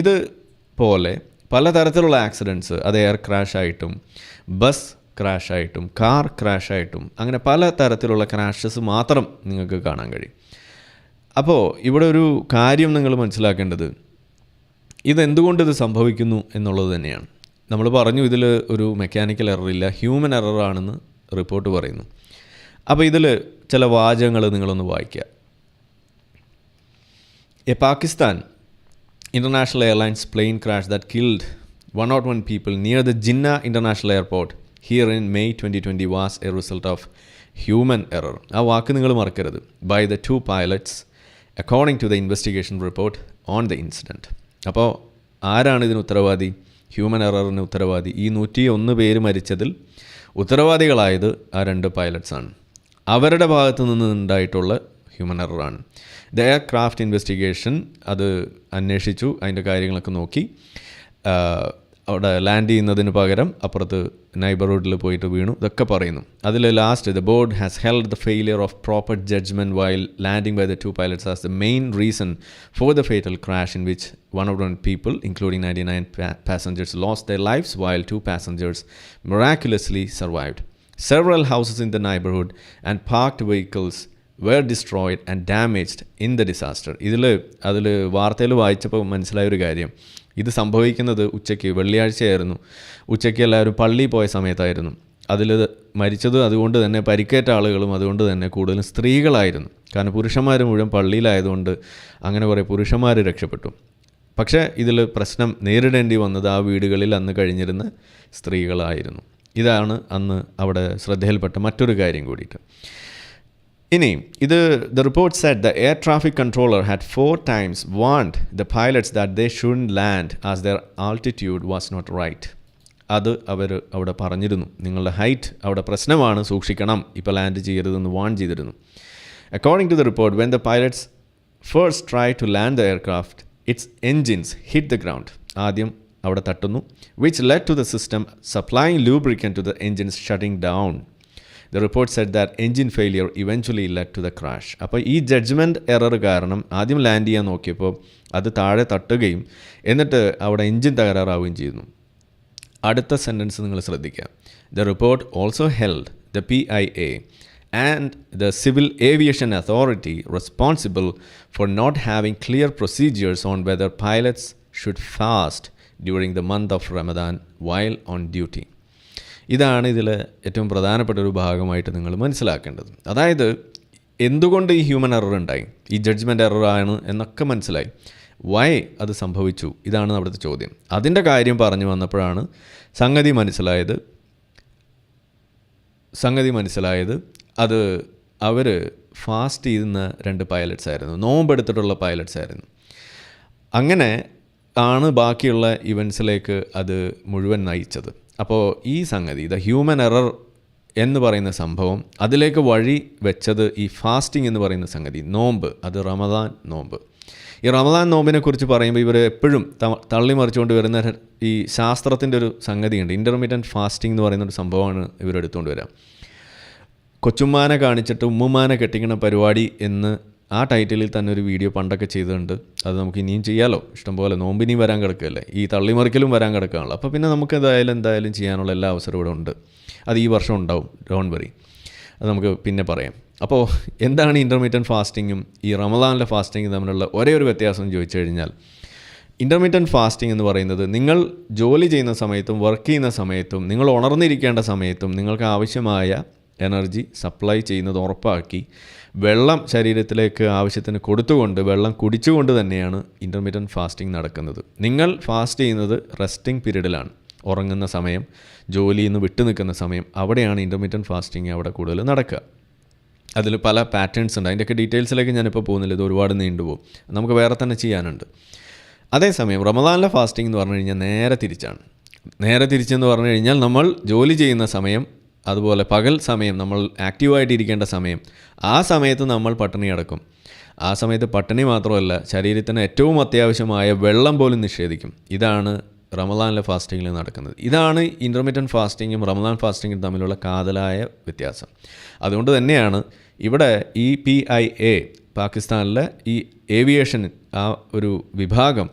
ഇതുപോലെ പലതരത്തിലുള്ള ആക്സിഡൻറ്റ്സ്, അത് എയർ ക്രാഷായിട്ടും ബസ് ക്രാഷായിട്ടും കാർ ക്രാഷായിട്ടും അങ്ങനെ പല തരത്തിലുള്ള ക്രാഷസ് മാത്രം നിങ്ങൾക്ക് കാണാൻ കഴിയും. അപ്പോൾ ഇവിടെ ഒരു കാര്യം നിങ്ങൾ മനസ്സിലാക്കേണ്ടത്, ഇതെന്തുകൊണ്ട് ഇത് സംഭവിക്കുന്നു എന്നുള്ളത് തന്നെയാണ്. നമ്മൾ പറഞ്ഞു ഇതിൽ ഒരു മെക്കാനിക്കൽ എറർ ഇല്ല, ഹ്യൂമൻ എററാണെന്ന് റിപ്പോർട്ട് പറയുന്നു. അപ്പോൾ ഇതിൽ ചില വാചകങ്ങൾ നിങ്ങളൊന്ന് വായിക്കുക. A Pakistan International Airlines plane crash that killed 101 people near the Jinnah International Airport here in May 2020 was a result of human error. ആ വാക്ക് നിങ്ങൾ മറക്കരുത്. By the 2 pilots according to the investigation report on the incident. അപ്പോൾ ആരാണ് ഇതിന് ഉത്തരവാദി? Human എററിന് ഉത്തരവാദി. ഈ 101 പേര് മരിച്ചതിൽ ഉത്തരവാദികളായത് ആ 2 പൈലറ്റ്സാണ്. അവരുടെ ഭാഗത്തു നിന്ന് ഉണ്ടായിട്ടുള്ള ഹ്യൂമൻ എററാണ്. ദ എയർക്രാഫ്റ്റ് ഇൻവെസ്റ്റിഗേഷൻ അത് അന്വേഷിച്ചു, അതിൻ്റെ കാര്യങ്ങളൊക്കെ നോക്കി. അവിടെ ലാൻഡ് ചെയ്യുന്നതിന് പകരം അപ്പുറത്ത് നൈബർഹുഡിൽ പോയിട്ട് വീണു, ഇതൊക്കെ പറയുന്നു. അതിൽ last the board has held the failure of proper judgement while landing by the 2 pilots as the main reason for the fatal crash in which 101 people, including 99 passengers, lost their lives while 2 passengers miraculously survived. Several houses in the neighborhood and parked vehicles were destroyed and damaged in the disaster. അതിൽ വാർത്തയിൽ വായിച്ചപ്പോൾ മനസ്സിലായൊരു കാര്യം, ഇത് സംഭവിക്കുന്നത് ഉച്ചയ്ക്ക്, വെള്ളിയാഴ്ചയായിരുന്നു, ഉച്ചയ്ക്ക് എല്ലാവരും പള്ളിയിൽ പോയ സമയത്തായിരുന്നു. അതിൽ മരിച്ചത് അതുകൊണ്ട് തന്നെ പരിക്കേറ്റ ആളുകളും അതുകൊണ്ട് തന്നെ കൂടുതലും സ്ത്രീകളായിരുന്നു. കാരണം പുരുഷന്മാർ മുഴുവൻ പള്ളിയിലായതുകൊണ്ട് അങ്ങനെ കുറേ പുരുഷന്മാർ രക്ഷപ്പെട്ടു. പക്ഷേ ഇതിൽ പ്രശ്നം നേരിടേണ്ടി വന്നത് ആ വീടുകളിൽ അന്ന് കഴിഞ്ഞിരുന്ന സ്ത്രീകളായിരുന്നു. ഇതാണ് അന്ന് അവിടെ ശ്രദ്ധയിൽപ്പെട്ട മറ്റൊരു കാര്യം കൂടിയിട്ട്. ഇനി ഇത് the report said the air traffic controller had 4 times warned the pilots that they shouldn't land as their altitude was not right. അത് അവർ അവിടെ പറഞ്ഞിരുന്നു, നിങ്ങളുടെ ഹൈറ്റ് അവിടെ പ്രശ്നമാണ്, സൂക്ഷിക്കണം, ഇപ്പോൾ ലാൻഡ് ചെയ്യരുതെന്ന് വാൺ ചെയ്തിരുന്നു. According to the report, when the pilots first tried to land the aircraft, its engines hit the ground. ആദ്യം അവിടെ തട്ടുന്നു, which led to the system supplying lubricant to the engines shutting down. The report said that engine failure eventually led to the crash. അപ്പോൾ ഈ judgement error കാരണം ആദ്യം land ചെയ്യാൻ നോക്കിയപ്പോൾ അത് താഴെ തട്ടുകയും എന്നിട്ട് അവിടെ എൻജിൻ തകരാറാവുകയും ചെയ്യുന്നു. അടുത്ത സെൻറ്റൻസ് നിങ്ങൾ ശ്രദ്ധിക്കുക. The report also held the PIA and the Civil Aviation Authority responsible for not having clear procedures on whether pilots should fast during the month of Ramadan while on duty. ഇതാണ് ഇതിൽ ഏറ്റവും പ്രധാനപ്പെട്ട ഒരു ഭാഗമായിട്ട് നിങ്ങൾ മനസ്സിലാക്കേണ്ടത്. അതായത് എന്തുകൊണ്ട് ഈ ഹ്യൂമൻ എറർ ഉണ്ടായി, ഈ ജഡ്ജ്മെൻറ്റ് എററാണ് എന്നൊക്കെ മനസ്സിലായി, വൈ അത് സംഭവിച്ചു, ഇതാണ് അവിടുത്തെ ചോദ്യം. അതിൻ്റെ കാര്യം പറഞ്ഞു വന്നപ്പോഴാണ് സംഗതി മനസ്സിലായത് അത് അവർ ഫാസ്റ്റ് ചെയ്യുന്ന 2 പൈലറ്റ്സ് ആയിരുന്നു, നോമ്പെടുത്തിട്ടുള്ള പൈലറ്റ്സ് ആയിരുന്നു. അങ്ങനെ ആണ് ബാക്കിയുള്ള ഇവൻസിലേക്ക് അത് മുഴുവൻ നയിച്ചത്. അപ്പോൾ ഈ സംഗതി, ദ ഹ്യൂമൻ എറർ എന്ന് പറയുന്ന സംഭവം, അതിലേക്ക് വഴി വെച്ചത് ഈ ഫാസ്റ്റിംഗ് എന്ന് പറയുന്ന സംഗതി, നോമ്പ്, അത് റമദാൻ നോമ്പ്. ഈ റമദാൻ നോമ്പിനെ കുറിച്ച് പറയുമ്പോൾ ഇവർ എപ്പോഴും തള്ളിമറിച്ചുകൊണ്ട് വരുന്ന ഈ ശാസ്ത്രത്തിൻ്റെ ഒരു സംഗതിയുണ്ട്. ഇൻ്റർമീഡിയൻറ്റ് ഫാസ്റ്റിംഗ് എന്ന് പറയുന്നൊരു സംഭവമാണ് ഇവരെടുത്തുകൊണ്ട് വരാം. കൊച്ചുമ്മാനെ കാണിച്ചിട്ട് ഉമ്മുമ്മാനെ കെട്ടിക്കണ പരിപാടി എന്ന് ആ ടൈറ്റിലിൽ തന്നെ ഒരു വീഡിയോ പണ്ടൊക്കെ ചെയ്തിട്ടുണ്ട്. അത് നമുക്ക് ഇനിയും ചെയ്യാമല്ലോ, ഇഷ്ടംപോലെ നോമ്പിനിയും വരാൻ കിടക്കുകയല്ലേ, ഈ തള്ളിമറിക്കലും വരാൻ കിടക്കുകയാണല്ലോ. അപ്പോൾ പിന്നെ നമുക്ക് എന്തായാലും ചെയ്യാനുള്ള എല്ലാ അവസരവും ഇവിടെ ഉണ്ട്. അത് ഈ വർഷം ഉണ്ടാവും, ഡോണ്ട് വറി, അത് നമുക്ക് പിന്നെ പറയാം. അപ്പോൾ എന്താണ് ഇൻ്റർമീഡിയൻറ്റ് ഫാസ്റ്റിങ്ങും ഈ റമദാനിലെ ഫാസ്റ്റിങ്ങും തമ്മിലുള്ള ഒരേ ഒരു വ്യത്യാസം എന്ന് ചോദിച്ചു കഴിഞ്ഞാൽ, ഇൻ്റർമീഡിയൻറ്റ് ഫാസ്റ്റിംഗ് എന്ന് പറയുന്നത് നിങ്ങൾ ജോലി ചെയ്യുന്ന സമയത്തും വർക്ക് ചെയ്യുന്ന സമയത്തും നിങ്ങൾ ഉണർന്നിരിക്കേണ്ട സമയത്തും നിങ്ങൾക്ക് ആവശ്യമായ എനർജി സപ്ലൈ ചെയ്യുന്നത് ഉറപ്പാക്കി വെള്ളം ശരീരത്തിലേക്ക് ആവശ്യത്തിന് കൊടുത്തുകൊണ്ട് വെള്ളം കുടിച്ചുകൊണ്ട് തന്നെയാണ് ഇൻ്റർമീഡിയൻറ്റ് ഫാസ്റ്റിംഗ് നടക്കുന്നത്. നിങ്ങൾ ഫാസ്റ്റ് ചെയ്യുന്നത് റെസ്റ്റിംഗ് പീരീഡിലാണ്, ഉറങ്ങുന്ന സമയം, ജോലിയിൽ നിന്ന് വിട്ടു നിൽക്കുന്ന സമയം, അവിടെയാണ് ഇൻ്റർമീഡിയൻറ്റ് ഫാസ്റ്റിംഗ് അവിടെ കൂടുതൽ നടക്കുക. അതിൽ പല പാറ്റേൺസ് ഉണ്ട്, അതിൻ്റെയൊക്കെ ഡീറ്റെയിൽസിലേക്ക് ഞാനിപ്പോൾ പോകുന്നില്ല, ഇത് ഒരുപാട് നീണ്ടുപോകും, നമുക്ക് വേറെ തന്നെ ചെയ്യാനുണ്ട്. അതേസമയം റമദാനിലെ ഫാസ്റ്റിംഗ് എന്ന് പറഞ്ഞു കഴിഞ്ഞാൽ നേരെ തിരിച്ചെന്ന് പറഞ്ഞു കഴിഞ്ഞാൽ നമ്മൾ ജോലി ചെയ്യുന്ന സമയം, അതുപോലെ പകൽ സമയം, നമ്മൾ ആക്റ്റീവായിട്ടിരിക്കേണ്ട സമയം, ആ സമയത്ത് നമ്മൾ പട്ടിണി കിടക്കും. ആ സമയത്ത് പട്ടിണി മാത്രമല്ല, ശരീരത്തിന് ഏറ്റവും അത്യാവശ്യമായ വെള്ളം പോലും നിഷേധിക്കും. ഇതാണ് റമദാനിലെ ഫാസ്റ്റിങ്ങിൽ നടക്കുന്നത്. ഇതാണ് ഇൻ്റർമീഡിയൻറ്റ് ഫാസ്റ്റിങ്ങും റമദാൻ ഫാസ്റ്റിങ്ങും തമ്മിലുള്ള കാതലായ വ്യത്യാസം. അതുകൊണ്ട് തന്നെയാണ് ഇവിടെ ഈ PIA, പാകിസ്ഥാനിലെ ഈ ഏവിയേഷൻ ആ ഒരു വിഭാഗം,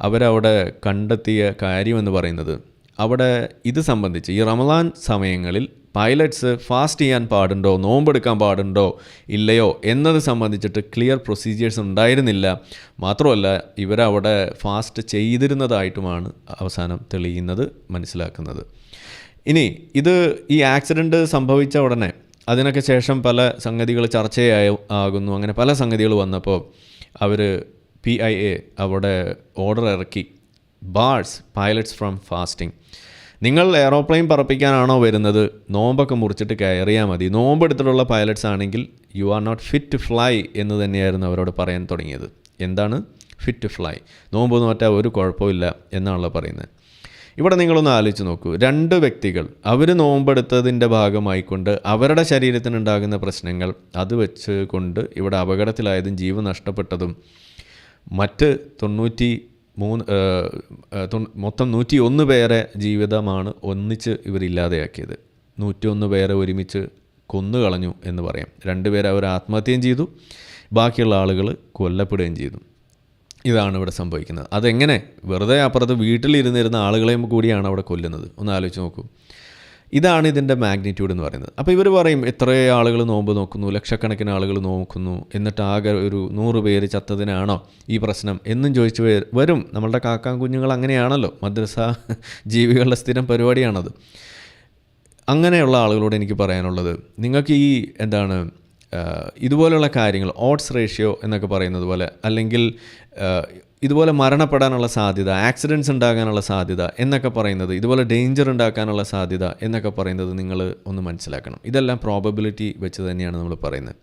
അവരവിടെ കണ്ടെത്തിയ കാര്യമെന്ന് പറയുന്നത്, അവിടെ ഇത് സംബന്ധിച്ച് ഈ റമദാൻ സമയങ്ങളിൽ പൈലറ്റ്സ് ഫാസ്റ്റ് ചെയ്യാൻ പാടുണ്ടോ, നോമ്പെടുക്കാൻ പാടുണ്ടോ ഇല്ലയോ എന്നത് സംബന്ധിച്ചിട്ട് ക്ലിയർ പ്രൊസീജിയേഴ്സ് ഉണ്ടായിരുന്നില്ല. മാത്രമല്ല ഇവരവിടെ ഫാസ്റ്റ് ചെയ്തിരുന്നതായിട്ടുമാണ് അവസാനം തെളിയുന്നത്, മനസ്സിലാക്കുന്നത്. ഇനി ഇത് ഈ ആക്സിഡൻറ്റ് സംഭവിച്ച ഉടനെ അതിനൊക്കെ ശേഷം പല സംഗതികൾ ചർച്ചയാകുന്നു. അങ്ങനെ പല സംഗതികൾ വന്നപ്പോൾ അവർ PIA അവിടെ ഓർഡർ ഇറക്കി, ബാർസ് പൈലറ്റ്സ് ഫ്രം ഫാസ്റ്റിംഗ്. നിങ്ങൾ എയറോപ്ലെയിൻ പറപ്പിക്കാനാണോ വരുന്നത്, നോമ്പൊക്കെ മുറിച്ചിട്ട് കയറിയാൽ മതി. നോമ്പെടുത്തിട്ടുള്ള പൈലറ്റ്സ് ആണെങ്കിൽ you are not fit to fly എന്ന് തന്നെയായിരുന്നു അവരോട് പറയാൻ തുടങ്ങിയത്. എന്താണ് ഫിറ്റ് ടു ഫ്ലൈ? നോമ്പ് നോറ്റാൽ ഒരു കുഴപ്പമില്ല എന്നാണല്ലോ പറയുന്നത്. ഇവിടെ നിങ്ങളൊന്ന് ആലോചിച്ച് നോക്കൂ, 2 വ്യക്തികൾ അവർ നോമ്പെടുത്തതിൻ്റെ ഭാഗമായിക്കൊണ്ട് അവരുടെ ശരീരത്തിനുണ്ടാകുന്ന പ്രശ്നങ്ങൾ അത് വെച്ച് കൊണ്ട് ഇവിടെ അപകടത്തിലായതും ജീവൻ നഷ്ടപ്പെട്ടതും മറ്റ് 101 പേരെ ജീവിതമാണ് ഒന്നിച്ച് ഇവരില്ലാതെയാക്കിയത്. 101 പേരെ ഒരുമിച്ച് കൊന്നുകളഞ്ഞു എന്ന് പറയാം. 2 പേരെ അവർ ആത്മഹത്യയും ചെയ്തു, ബാക്കിയുള്ള ആളുകൾ കൊല്ലപ്പെടുകയും ചെയ്തു. ഇതാണ് ഇവിടെ സംഭവിക്കുന്നത്. അതെങ്ങനെ? വെറുതെ അപ്പുറത്ത് വീട്ടിലിരുന്നിരുന്ന ആളുകളെയും കൂടിയാണ് അവിടെ കൊല്ലുന്നത്. ഒന്ന് ആലോചിച്ച് നോക്കൂ. ഇതാണ് ഇതിൻ്റെ മാഗ്നിറ്റ്യൂഡ് എന്ന് പറയുന്നത്. അപ്പോൾ ഇവർ പറയും എത്രയോ ആളുകൾ നോമ്പ് നോക്കുന്നു, ലക്ഷക്കണക്കിന് ആളുകൾ നോക്കുന്നു, എന്നിട്ട് ആകെ ഒരു 100 പേര് ചത്തതിനാണോ ഈ പ്രശ്നം എന്നും ചോദിച്ചു വരും. നമ്മളുടെ കാക്കാൻ കുഞ്ഞുങ്ങൾ അങ്ങനെയാണല്ലോ, മദ്രസ ജീവികളുടെ സ്ഥിരം പരിപാടിയാണത്. അങ്ങനെയുള്ള ആളുകളോട് എനിക്ക് പറയാനുള്ളത്, നിങ്ങൾക്ക് ഈ ഇതുപോലെയുള്ള കാര്യങ്ങൾ, ഓഡ്സ് റേഷ്യോ എന്നൊക്കെ പറയുന്നത് പോലെ, അല്ലെങ്കിൽ ഇതുപോലെ മരണപ്പെടാനുള്ള സാധ്യത, ആക്സിഡൻറ്റ്സ് ഉണ്ടാകാനുള്ള സാധ്യത എന്നൊക്കെ പറയുന്നത്, ഇതുപോലെ ഡേഞ്ചർ ഉണ്ടാക്കാനുള്ള സാധ്യത എന്നൊക്കെ പറയുന്നത് നിങ്ങൾ ഒന്ന് മനസ്സിലാക്കണം. ഇതെല്ലാം പ്രോബബിലിറ്റി വെച്ച് തന്നെയാണ് നമ്മൾ പറയുന്നത്.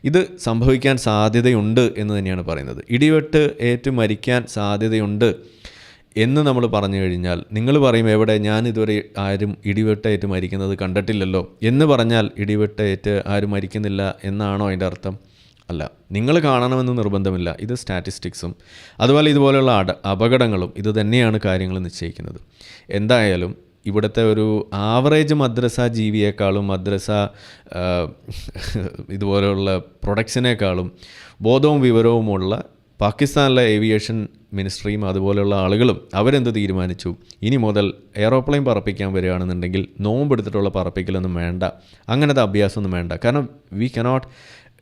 ഇത് സംഭവിക്കാൻ സാധ്യതയുണ്ട് എന്ന് തന്നെയാണ് പറയുന്നത്. ഇടിവെട്ട് ഏറ്റ് മരിക്കാൻ സാധ്യതയുണ്ട് എന്ന് നമ്മൾ പറഞ്ഞു കഴിഞ്ഞാൽ നിങ്ങൾ പറയും, എവിടെ, ഞാൻ ഇതുവരെ ആരും ഇടിവെട്ടേറ്റ് മരിക്കുന്നത് കണ്ടിട്ടില്ലല്ലോ എന്ന് പറഞ്ഞാൽ ഇടിവെട്ടേറ്റ് ആരും മരിക്കുന്നില്ല എന്നാണോ അതിൻ്റെ അർത്ഥം? അല്ല, നിങ്ങൾ കാണണമെന്ന് നിർബന്ധമില്ല. ഇത് സ്റ്റാറ്റിസ്റ്റിക്സും അതുപോലെ ഇതുപോലെയുള്ള അപകടങ്ങളും ഇത് തന്നെയാണ് കാര്യങ്ങൾ നിശ്ചയിക്കുന്നത്. എന്തായാലും ഇവിടുത്തെ ഒരു ആവറേജ് മദ്രസ ജീവിയേക്കാളും മദ്രസ ഇതുപോലെയുള്ള പ്രൊഡക്ട്സിനേക്കാളും ബോധവും വിവരവുമുള്ള പാകിസ്ഥാനിലെ ഏവിയേഷൻ മിനിസ്ട്രിയും അതുപോലെയുള്ള ആളുകളും അവരെന്ത് തീരുമാനിച്ചു, ഇനി മുതൽ എയറോപ്ലെയിൻ പറപ്പിക്കാൻ വരികയാണെന്നുണ്ടെങ്കിൽ നോമ്പെടുത്തിട്ടുള്ള പറപ്പിക്കലൊന്നും വേണ്ട, അങ്ങനത്തെ അഭ്യാസമൊന്നും വേണ്ട. കാരണം വി കനോട്ട്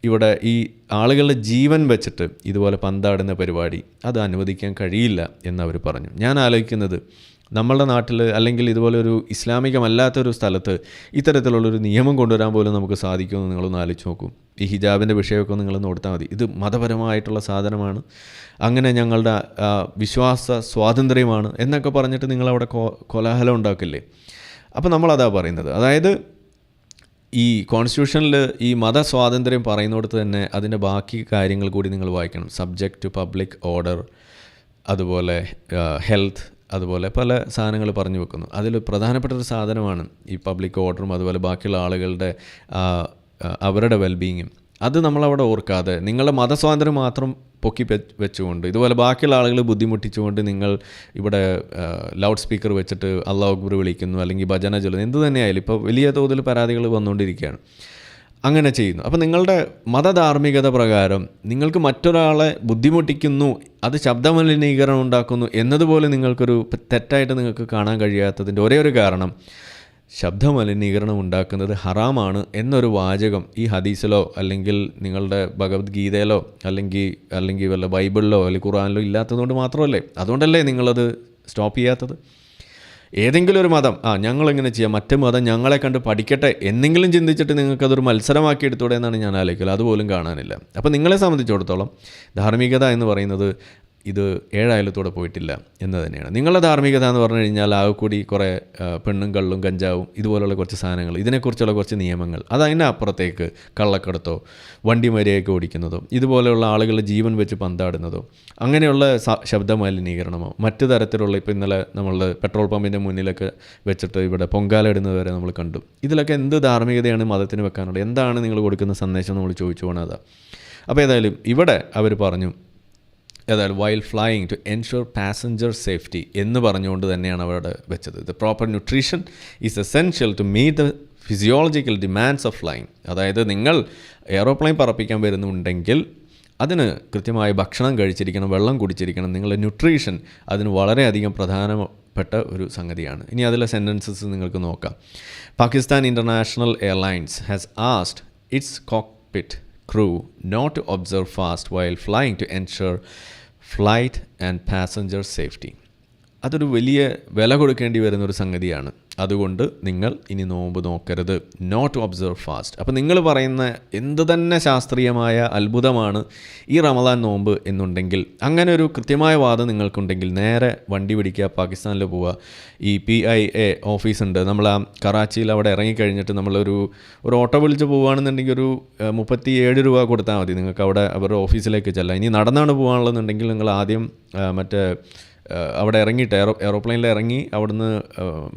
ഇവിടെ ഈ ആളുകളുടെ ജീവൻ വെച്ചിട്ട് ഇതുപോലെ പന്താടുന്ന പരിപാടി അത് അനുവദിക്കാൻ കഴിയില്ല എന്നവർ പറഞ്ഞു. ഞാൻ ആലോചിക്കുന്നത്, നമ്മളുടെ നാട്ടിൽ അല്ലെങ്കിൽ ഇതുപോലെ ഒരു ഇസ്ലാമികമല്ലാത്തൊരു സ്ഥലത്ത് ഇത്തരത്തിലുള്ളൊരു നിയമം കൊണ്ടുവരാൻ പോലും നമുക്ക് സാധിക്കുമെന്ന് നിങ്ങളൊന്ന് ആലോചിച്ച് നോക്കും. ഈ ഹിജാബിൻ്റെ വിഷയമൊക്കെ നിങ്ങളൊന്ന് ഓർത്താൽ മതി. ഇത് മതപരമായിട്ടുള്ള സാധനമാണ്, അങ്ങനെ ഞങ്ങളുടെ വിശ്വാസ സ്വാതന്ത്ര്യമാണ് എന്നൊക്കെ പറഞ്ഞിട്ട് നിങ്ങളവിടെ കോലാഹലം ഉണ്ടാക്കില്ലേ? അപ്പോൾ നമ്മളതാ പറയുന്നത്. അതായത് ഈ കോൺസ്റ്റിറ്റ്യൂഷനിൽ ഈ മതസ്വാതന്ത്ര്യം പറയുന്നിടത്ത് തന്നെ അതിൻ്റെ ബാക്കി കാര്യങ്ങൾ കൂടി നിങ്ങൾ വായിക്കണം. സബ്ജക്റ്റ് ടു പബ്ലിക് ഓർഡർ, അതുപോലെ ഹെൽത്ത്, അതുപോലെ പല സാധനങ്ങൾ പറഞ്ഞു വെക്കുന്നു. അതിൽ പ്രധാനപ്പെട്ടൊരു സാധനമാണ് ഈ പബ്ലിക് ഓർഡറും അതുപോലെ ബാക്കിയുള്ള ആളുകളുടെ അവരുടെ വെൽബീയിങ്ങും. അത് നമ്മളവിടെ ഓർക്കാതെ നിങ്ങളുടെ മതസ്വാതന്ത്ര്യം മാത്രം പൊക്കി വെച്ചുകൊണ്ട് ഇതുപോലെ ബാക്കിയുള്ള ആളുകൾ ബുദ്ധിമുട്ടിച്ചുകൊണ്ട് നിങ്ങൾ ഇവിടെ ലൗഡ് സ്പീക്കർ വെച്ചിട്ട് അല്ലാഹു അക്ബർ വിളിക്കുന്നു, അല്ലെങ്കിൽ ഭജന ചൊല്ലുന്നു, എന്ത് തന്നെയായാലും ഇപ്പോൾ വലിയ തോതിൽ പരാതികൾ വന്നുകൊണ്ടിരിക്കുകയാണ്. അങ്ങനെ ചെയ്യുന്നു. അപ്പോൾ നിങ്ങളുടെ മതധാർമ്മികത പ്രകാരം നിങ്ങൾക്ക് മറ്റൊരാളെ ബുദ്ധിമുട്ടിക്കുന്നു, അത് ശബ്ദമലിനീകരണം ഉണ്ടാക്കുന്നു എന്നതുപോലെ നിങ്ങൾക്കൊരു തെറ്റായിട്ട് നിങ്ങൾക്ക് കാണാൻ കഴിയാത്തതിൻ്റെ ഒരേ ഒരു കാരണം ശബ്ദമലിനീകരണം ഉണ്ടാക്കുന്നത് ഹറാമാണ് എന്നൊരു വാചകം ഈ ഹദീസിലോ അല്ലെങ്കിൽ നിങ്ങളുടെ ഭഗവത്ഗീതയിലോ അല്ലെങ്കിൽ വല്ല ബൈബിളിലോ അല്ലെങ്കിൽ ഖുർആനിലോ ഇല്ലാത്തതുകൊണ്ട് മാത്രമല്ലേ? അതുകൊണ്ടല്ലേ നിങ്ങളത് സ്റ്റോപ്പ് ചെയ്യാത്തത്? ഏതെങ്കിലും ഒരു മതം ഞങ്ങളിങ്ങനെ ചെയ്യാം, മറ്റേ മതം ഞങ്ങളെ കണ്ട് പഠിക്കട്ടെ എന്നെങ്കിലും ചിന്തിച്ചിട്ട് നിങ്ങൾക്കതൊരു മത്സരമാക്കി എടുത്തൂടെ എന്നാണ് ഞാൻ ആലോചിക്കുന്നത്. അതുപോലും കാണാനില്ല. അപ്പോൾ നിങ്ങളെ സംബന്ധിച്ചിടത്തോളം ധാർമ്മികത എന്ന് പറയുന്നത് ഇത് 7 അയലത്തോടെ പോയിട്ടില്ല എന്ന് തന്നെയാണ്. നിങ്ങളുടെ ധാർമ്മികത എന്ന് പറഞ്ഞു കഴിഞ്ഞാൽ ആകെ കൂടി കുറേ പെണ്ണും കള്ളും കഞ്ചാവും ഇതുപോലുള്ള കുറച്ച് സാധനങ്ങൾ, ഇതിനെക്കുറിച്ചുള്ള കുറച്ച് നിയമങ്ങൾ, അതതിൻ്റെ അപ്പുറത്തേക്ക് കള്ളക്കടത്തോ വണ്ടി മര്യാദയ്ക്ക് ഓടിക്കുന്നതോ ഇതുപോലെയുള്ള ആളുകളുടെ ജീവൻ വെച്ച് പന്താടുന്നതോ അങ്ങനെയുള്ള ശബ്ദ മലിനീകരണമോ മറ്റു തരത്തിലുള്ള, ഇപ്പോൾ ഇന്നലെ നമ്മൾ പെട്രോൾ പമ്പിൻ്റെ മുന്നിലൊക്കെ വെച്ചിട്ട് ഇവിടെ പൊങ്കാല ഇടുന്നത് വരെ നമ്മൾ കണ്ടു. ഇതിലൊക്കെ എന്ത് ധാർമ്മികതയാണ് മതത്തിന് വെക്കാനുള്ളത്? എന്താണ് നിങ്ങൾ കൊടുക്കുന്ന സന്ദേശം നമ്മൾ ചോദിച്ചു പോകണത്. അപ്പോൾ ഏതായാലും ഇവിടെ അവർ പറഞ്ഞു, ഏതായാലും while flying to ensure passenger safety എന്ന് പറഞ്ഞുകൊണ്ട് തന്നെയാണ് അവിടെ വെച്ചത്. The proper nutrition is essential to meet the physiological demands of flying. അതായത് നിങ്ങൾ എയറോപ്ലെയിൻ പറപ്പിക്കാൻ വരുന്നുണ്ടെങ്കിൽ അതിന് കൃത്യമായ ഭക്ഷണം കഴിച്ചിരിക്കണം, വെള്ളം കുടിച്ചിരിക്കണം. നിങ്ങളുടെ ന്യൂട്രീഷൻ അതിന് വളരെയധികം പ്രധാനപ്പെട്ട ഒരു സംഗതിയാണ്. ഇനി അതിലെ സെൻറ്റൻസസ് നിങ്ങൾക്ക് നോക്കാം. Pakistan international airlines has asked it's cockpit crew not to observe fast while flying to ensure flight and passenger safety. അതൊരു വലിയ വില കൊടുക്കേണ്ടി വരുന്നൊരു സംഗതിയാണ്. അതുകൊണ്ട് നിങ്ങൾ ഇനി നോമ്പ് നോക്കരുത്, നോട്ട് ടു ഒബ്സർവ് ഫാസ്റ്റ്. അപ്പോൾ നിങ്ങൾ പറയുന്ന എന്ത് തന്നെ ശാസ്ത്രീയമായ അത്ഭുതമാണ് ഈ റമദാൻ നോമ്പ് എന്നുണ്ടെങ്കിൽ, അങ്ങനെ ഒരു കൃത്യമായ വാദം നിങ്ങൾക്കുണ്ടെങ്കിൽ നേരെ വണ്ടി പിടിക്കുക, പാകിസ്ഥാനിൽ പോവുക. ഈ PIA ഓഫീസുണ്ട്, നമ്മൾ ആ കറാച്ചിയിൽ അവിടെ ഇറങ്ങിക്കഴിഞ്ഞിട്ട് നമ്മളൊരു ഓട്ടോ വിളിച്ച് പോവുകയാണെന്നുണ്ടെങ്കിൽ ഒരു 37 രൂപ കൊടുത്താൽ മതി നിങ്ങൾക്ക് അവിടെ അവരുടെ ഓഫീസിലേക്ക് ചെല്ലാം. ഇനി നടന്നാണ് പോകാനുള്ളതെന്നുണ്ടെങ്കിൽ നിങ്ങൾ ആദ്യം മറ്റേ അവിടെ ഇറങ്ങിയിട്ട് എയറോപ്ലെയിനിൽ ഇറങ്ങി അവിടുന്ന്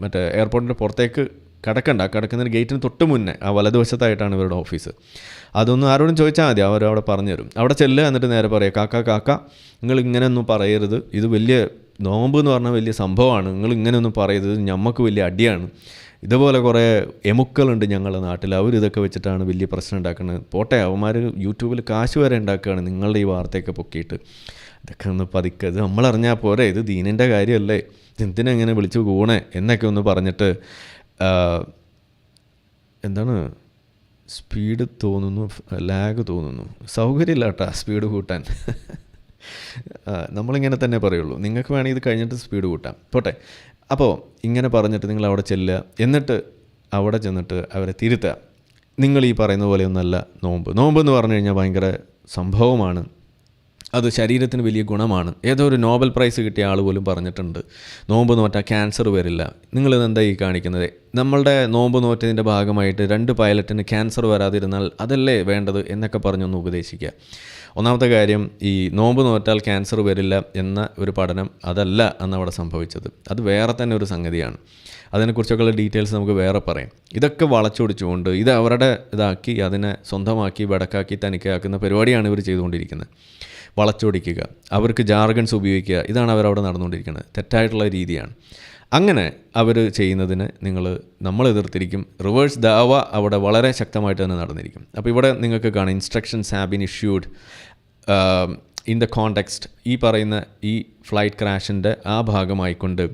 മറ്റേ എയർപോർട്ടിൻ്റെ പുറത്തേക്ക് കിടക്കുന്നതിന് ഗേറ്റിന് തൊട്ട് മുന്നേ ആ വലതുവശത്തായിട്ടാണ് ഇവരുടെ ഓഫീസ്. അതൊന്നും ആരോടും ചോദിച്ചാൽ മതി, അവരവിടെ പറഞ്ഞു തരും. അവിടെ ചെല്ലുക, എന്നിട്ട് നേരെ പറയുക, കാക്ക നിങ്ങൾ ഇങ്ങനെയൊന്നും പറയരുത്, ഇത് വലിയ നോമ്പ് എന്ന് പറഞ്ഞാൽ വലിയ സംഭവമാണ്, നിങ്ങൾ ഇങ്ങനെയൊന്നും പറയരുത്, ഞമ്മക്ക് വലിയ അടിയാണ്, ഇതുപോലെ കുറേ എമുക്കളുണ്ട് ഞങ്ങളുടെ നാട്ടിൽ, അവരിതൊക്കെ വെച്ചിട്ടാണ് വലിയ പ്രശ്നം ഉണ്ടാക്കുന്നത്, പോട്ടെ അവന്മാർ യൂട്യൂബിൽ കാശ് വരെ ഉണ്ടാക്കുകയാണ് നിങ്ങളുടെ ഈ വാർത്തയൊക്കെ പൊക്കിയിട്ട്, ഇതൊക്കെ ഒന്ന് പതുക്കെ, ഇത് നമ്മളറിഞ്ഞാൽ പോരെ, ഇത് ദീനിൻ്റെ കാര്യമല്ലേ, എന്തിനെങ്ങനെ വിളിച്ചു കൂണേ എന്നൊക്കെ ഒന്ന് പറഞ്ഞിട്ട് എന്താണ് സ്പീഡ് തോന്നുന്നു, ലാഗ് തോന്നുന്നു, സൗകര്യമില്ല കേട്ടോ സ്പീഡ് കൂട്ടാൻ. നമ്മളിങ്ങനെ തന്നെ പറയുള്ളൂ, നിങ്ങൾക്ക് വേണമെങ്കിൽ ഇത് കഴിഞ്ഞിട്ട് സ്പീഡ് കൂട്ടാം, പോട്ടെ. അപ്പോൾ ഇങ്ങനെ പറഞ്ഞിട്ട് നിങ്ങൾ അവിടെ ചെല്ലുക, എന്നിട്ട് അവിടെ ചെന്നിട്ട് അവരെ തിരുത്തുക, നിങ്ങൾ ഈ പറയുന്ന പോലെയൊന്നല്ല നോമ്പ് എന്ന് പറഞ്ഞു കഴിഞ്ഞാൽ ഭയങ്കര സംഭവമാണ്, അത് ശരീരത്തിന് വലിയ ഗുണമാണ്. ഏതോ ഒരു നോബൽ പ്രൈസ് കിട്ടിയ ആൾ പോലും പറഞ്ഞിട്ടുണ്ട് നോമ്പ് നോറ്റാൽ ക്യാൻസർ വരില്ല. നിങ്ങളിതെന്താ ഈ കാണിക്കുന്നത്? നമ്മളുടെ നോമ്പ് നോറ്റതിൻ്റെ ഭാഗമായിട്ട് 2 പൈലറ്റിന് ക്യാൻസർ വരാതിരുന്നാൽ അതല്ലേ വേണ്ടത് എന്നൊക്കെ പറഞ്ഞൊന്ന് ഉപദേശിക്കുക. ഒന്നാമത്തെ കാര്യം, ഈ നോമ്പ് നോറ്റാൽ ക്യാൻസർ വരില്ല എന്ന ഒരു പഠനം അതല്ല അന്നവിടെ സംഭവിച്ചത്, അത് വേറെ തന്നെ ഒരു സംഗതിയാണ്. അതിനെക്കുറിച്ചൊക്കെയുള്ള ഡീറ്റെയിൽസ് നമുക്ക് വേറെ പറയാം. ഇതൊക്കെ വളച്ചൊടിച്ചുകൊണ്ട് ഇത് അവരുടെ ഇതാക്കി അതിനെ സ്വന്തമാക്കി വടക്കാക്കി തനിക്കാക്കുന്ന പരിപാടിയാണ് ഇവർ ചെയ്തുകൊണ്ടിരിക്കുന്നത്. വളച്ചൊടിക്കുക, അവർക്ക് ജാർഗൺസ് ഉപയോഗിക്കുക, ഇതാണ് അവരവിടെ നടന്നുകൊണ്ടിരിക്കുന്നത്. തെറ്റായിട്ടുള്ള രീതിയാണ്. അങ്ങനെ അവർ ചെയ്യുന്നതിന് നമ്മൾ എതിർത്തിരിക്കും. റിവേഴ്സ് ദാവ അവിടെ വളരെ ശക്തമായിട്ട് തന്നെ നടന്നിരിക്കും. അപ്പോൾ ഇവിടെ നിങ്ങൾക്ക് കാണാം, instructions have been issued in the context, ഈ പറയുന്ന ഈ ഫ്ലൈറ്റ് ക്രാഷിൻ്റെ ആ ഭാഗമായിക്കൊണ്ട്,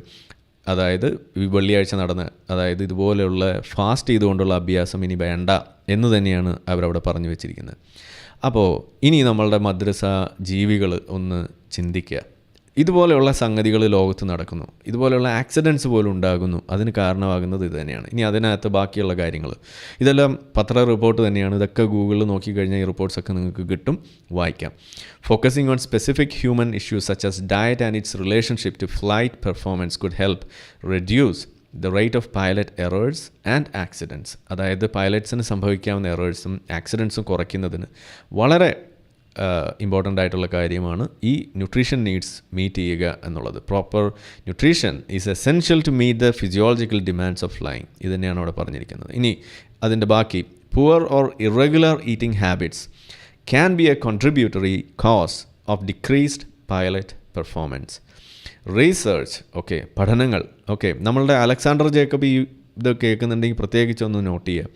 അതായത് ഈ വെള്ളിയാഴ്ച നടന്ന്, അതായത് ഇതുപോലെയുള്ള ഫാസ്റ്റ് ചെയ്തുകൊണ്ടുള്ള അഭ്യാസം ഇനി വേണ്ട എന്ന് തന്നെയാണ് അവരവിടെ പറഞ്ഞു വെച്ചിരിക്കുന്നത്. അപ്പോൾ ഇനി നമ്മളുടെ മദ്രസ ജീവികൾ ഒന്ന് ചിന്തിക്കുക. ഇതുപോലെയുള്ള സംഗതികൾ ലോകത്ത് നടക്കുന്നു, ഇതുപോലെയുള്ള ആക്സിഡൻറ്റ്സ് പോലും ഉണ്ടാകുന്നു, അതിന് കാരണമാകുന്നത് ഇത് തന്നെയാണ്. ഇനി അതിനകത്ത് ബാക്കിയുള്ള കാര്യങ്ങൾ ഇതെല്ലാം പത്ര റിപ്പോർട്ട് തന്നെയാണ്. ഇതൊക്കെ ഗൂഗിളിൽ നോക്കിക്കഴിഞ്ഞാൽ ഈ റിപ്പോർട്ട്സൊക്കെ നിങ്ങൾക്ക് കിട്ടും, വായിക്കാം. Focusing on specific human issues such as diet and its relationship to flight performance could help reduce the rate of pilot errors and accidents. അതായത് പൈലറ്റ്സിന് സംഭവിക്കാവുന്ന എറേഴ്സും ആക്സിഡൻസും കുറയ്ക്കുന്നതിന് വളരെ ഇമ്പോർട്ടൻ്റ് ആയിട്ടുള്ള കാര്യമാണ് ഈ ന്യൂട്രീഷൻ നീഡ്സ് മീറ്റ് ചെയ്യുക എന്നുള്ളത്. Proper nutrition is essential to meet the physiological demands of flying. ഇത് തന്നെയാണ് അവിടെ പറഞ്ഞിരിക്കുന്നത്. ഇനി അതിൻ്റെ ബാക്കി, poor or irregular eating habits can be a contributory cause of decreased pilot performance. Research, പഠനങ്ങൾ, നമ്മളുടെ അലക്സാണ്ടർ ജേക്കബ് ഈ ഇത് കേൾക്കുന്നുണ്ടെങ്കിൽ പ്രത്യേകിച്ചൊന്ന് നോട്ട് ചെയ്യുക.